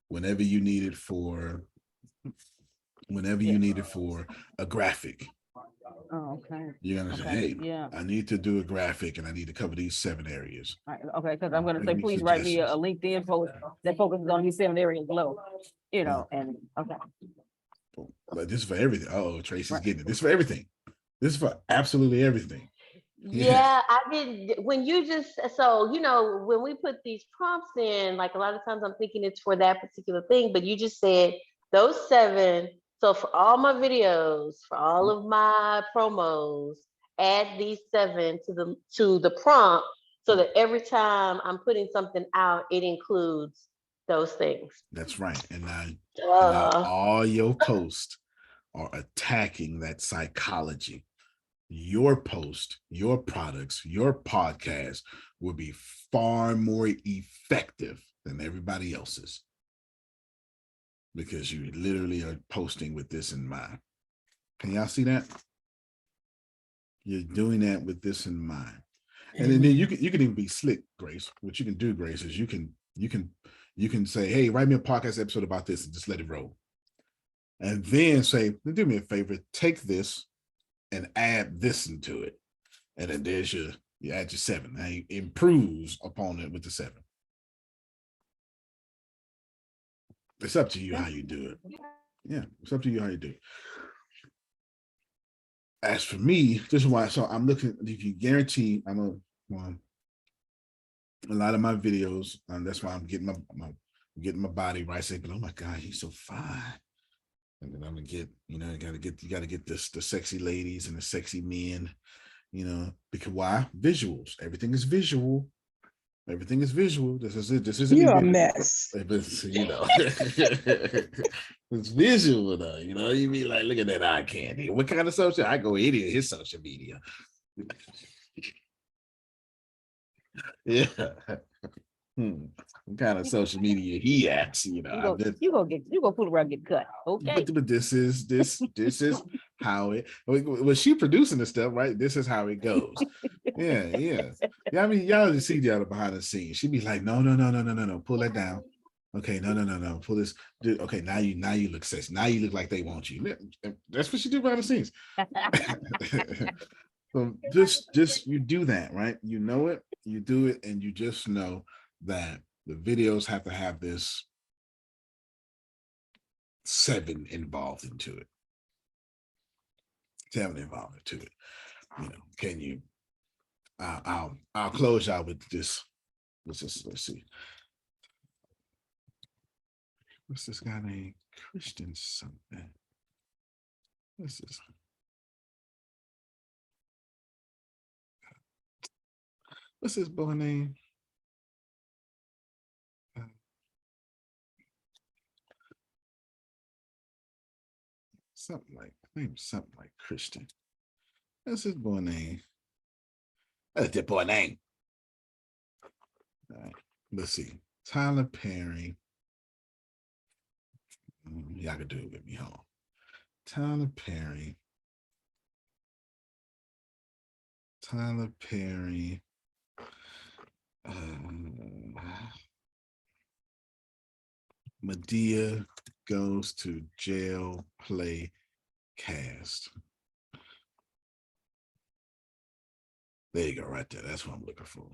Whenever you need it for a graphic, Oh, okay. you're gonna say, Okay, hey, yeah. I need to do a graphic and I need to cover these 7 areas. All right, okay, because I'm gonna Bring say, me please write me a suggestions. LinkedIn post that focuses on these 7 areas below, you know, and, okay. But this is for everything. Oh, Tracy's getting it. This is for everything. This is for absolutely everything. Yeah, I did. When you just, so, you know, when we put these prompts in, like a lot of times I'm thinking it's for that particular thing, but you just said those 7. So for all my videos, for all of my promos, add these 7 to the prompt so that every time I'm putting something out, it includes those things. That's right. And now all your posts are attacking that psychology. Your post, your products, your podcast will be far more effective than everybody else's, because you literally are posting with this in mind. Can y'all see that? You're doing that with this in mind. And then you can even be slick, Grace. What you can do, Grace, is you can say, hey, write me a podcast episode about this and just let it roll. And then say, do me a favor, take this and add this into it. And then there's you add your 7. Now you improves upon it with the 7. It's up to you how you do it. Yeah, it's up to you how you do it. As for me, this is why, so I'm looking, if you guarantee, a lot of my videos, and that's why I'm getting my body right. Say, but oh my God, he's so fine. And then I'm gonna get, you gotta get the sexy ladies and the sexy men, because why? Visuals. Everything is visual. Everything is visual. This is it. This isn't You're a even, mess. it's visual though. You be like, look at that eye candy. What kind of social? I go any of his social media. Yeah. What kind of social media he at? You go fool around, get cut. Okay. But this is how it. Well, she producing the stuff, right? This is how it goes. Yeah. I mean, y'all just see the other behind the scenes. She'd be like, no, pull that down. Okay, no, pull this. Okay, now you look sexy. Now you look like they want you. That's what she do behind the scenes. So just you do that, right? You know it, you do it, and you just know that the videos have to have this 7 involved into it. 7 involved into it. Can you? I'll close out with this. Let's see. What's this guy named Christian something? What's this? What's his boy name? Something like Christian. That's his boy name. That's their boy name. All right. Let's see. Tyler Perry. Y'all can do it with me. Hold on. Tyler Perry. Medea goes to jail play cast. There you go, right there. That's what I'm looking for.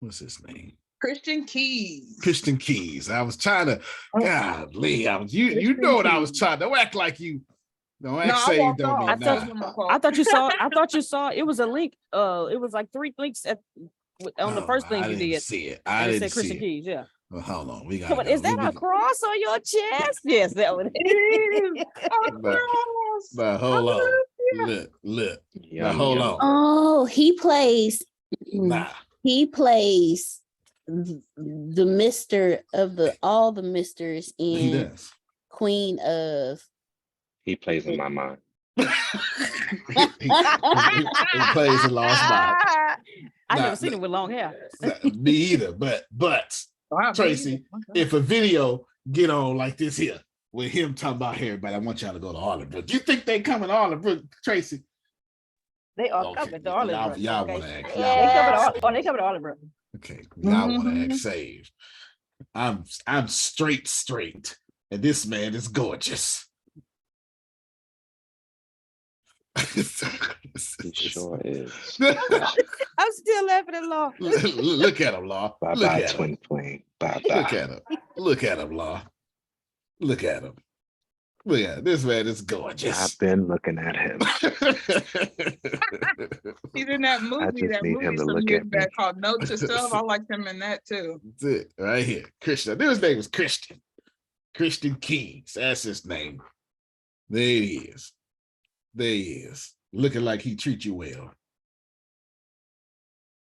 What's his name? Christian Keys. Christian Keys. I was trying to, golly, you know what I was trying. Don't act like you. Don't act saved on me. I thought you saw it was a link. It was like 3 links on the first thing you did. See it. I didn't see Christian it. Keys, yeah. Well, hold on. We got. Is that a cross on your chest? Yes, that one. But hold on. Look. Now, hold on. Oh, he plays. Nah. He plays the Mister of all the Misters He in does. Queen of. He plays in my mind. he plays in Lost Box. I Nah, never seen him with long hair. Me either, but Wow, Tracy, me either. if a video get on like this here with him talking about everybody, I want y'all to go to Arlingbrook. You think they coming to Arlingbrook, Tracy? They are Okay, coming to Arlingbrook. y'all okay? want to act. They coming to Arlingbrook. Okay, y'all want to Mhm. act saved. I'm straight, and this man is gorgeous. He sure is. I'm still laughing at Law. Look at him, Law. Bye Look bye, at him. twin flame. Bye Look bye. at him. Look at him, Law. Look at him. Look at him. This man is gorgeous. I've been looking at him. He's in that movie. just That need movie him to some look years at me. back called Note to Self. I liked him in that too. That's it, right here. Christian. I knew his name was Christian. Christian Keys. That's his name. There he is. There he is. Looking like he treat you well.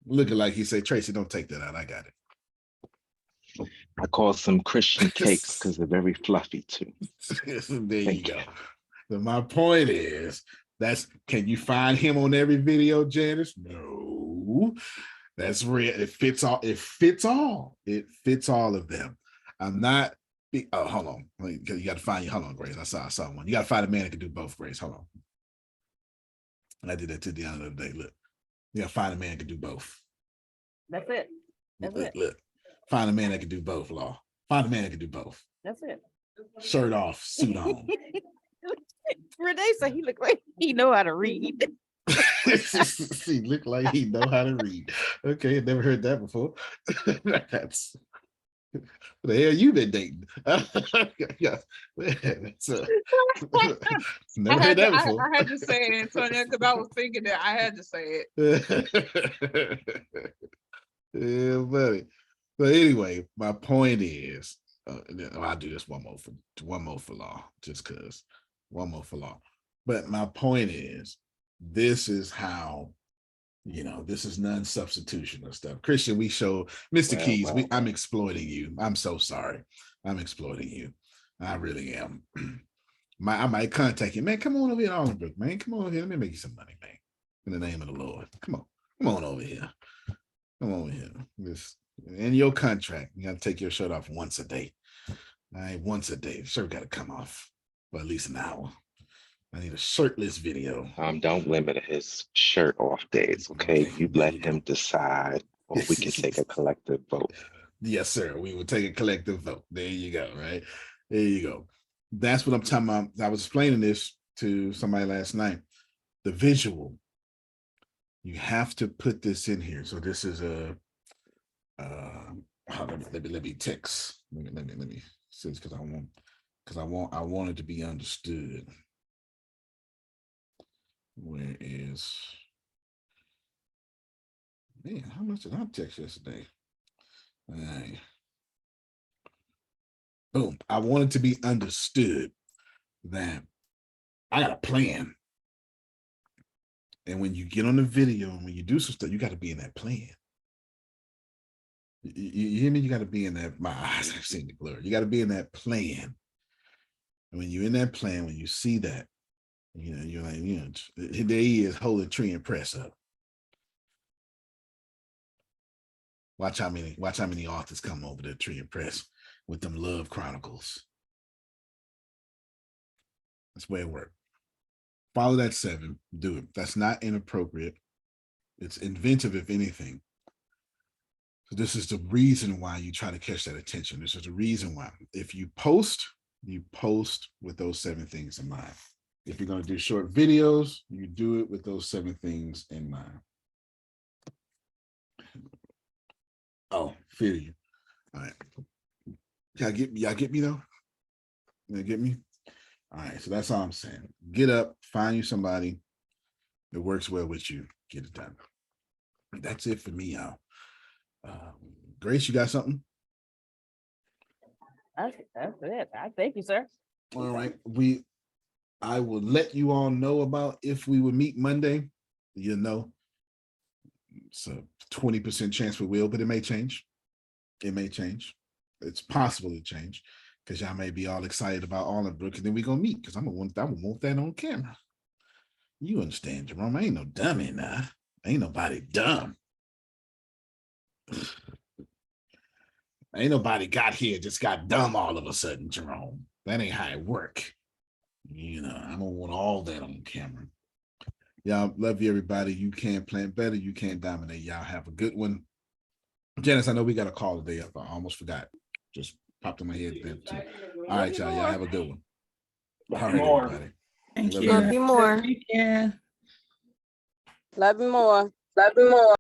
Looking like he say, Tracy, don't take that out. I got it. I call some Christian cakes because they're very fluffy too. There you Thank go. you. So my point is, can you find him on every video, Janice? No. That's real. It fits all. It fits all of them. I'm not. Oh, hold on. You got to find you. Hold on, Grace. I saw one. You got to find a man that can do both, Grace. Hold on. I did that to the end of the day. Look, you got to find a man that can do both. That's it. That's it. Look. Find a man that can do both, Law. Find a man that can do both. That's it. Shirt off, suit on. Renee said he looked like he know how to read. He looked like he know how to read. Okay, never heard that before. That's the hell you been dating. Yeah, never heard that before. I had to say it, Antonia, because I was thinking that I had to say it. Yeah, buddy. But anyway, my point is, I'll do this one more for Law, just because one more for Law. But my point is, this is how, this is non-substitutional stuff. Christian, we show Mr. Keys. I'm exploiting you. I'm so sorry. I'm exploiting you. I really am. I might contact you, man. Come on over here, Arlingbrook, man. Come on over here. Let me make you some money, man. In the name of the Lord, come on over here. Come on here. This in your contract, you got to take your shirt off once a day. All right, once a day. The shirt got to come off for at least an hour. I need a shirtless video. Don't limit his shirt off days, okay? You let him decide, or we can take a collective vote. Yes, sir. We will take a collective vote. There you go, right? There you go. That's what I'm talking about. I was explaining this to somebody last night. The visual. You have to put this in here. So this is a let me text. Let me see, because I want it to be understood. Where is, man, how much did I text yesterday? All right. Boom. I want it to be understood that I got a plan. And when you get on the video and when you do some stuff, you got to be in that plan. You hear me? You got to be in that. My eyes have seen the blur. You got to be in that plan. And when you're in that plan, when you see that, you're like, there he is holding tree and press up. Watch how many authors come over to tree and press with them love chronicles. That's where it works. Follow that 7. Do it. That's not inappropriate. It's inventive, if anything. So this is the reason why you try to catch that attention. This is the reason why. If you post with those 7 things in mind. If you're going to do short videos, you do it with those 7 things in mind. Oh, feel you. All right. Y'all get me though? Y'all get me? All right, so that's all I'm saying. Get up, find you somebody that works well with you, get it done. That's it for me, y'all. Grace, you got something? That's it. I thank you, sir. All right. I will let you all know about if we would meet Monday. It's a 20% chance we will, but it may change. It may change. It's possible to change because y'all may be all excited about Arlingbrook, and then we're gonna meet because I'm gonna want that on camera. You understand, Jerome? I ain't no dummy now. Ain't nobody dumb. Ain't nobody got here, just got dumb all of a sudden, Jerome. That ain't how it work. You know, I don't want all that on camera. Y'all, love you, everybody. You can plan better. You can't dominate. Y'all have a good one. Janice, I know we got a call today. I almost forgot. Just popped in my head then too. All right, y'all. Y'all have a good one. All right, everybody. Thank Love you. you. Love you more. Yeah. Love you more. Love you more.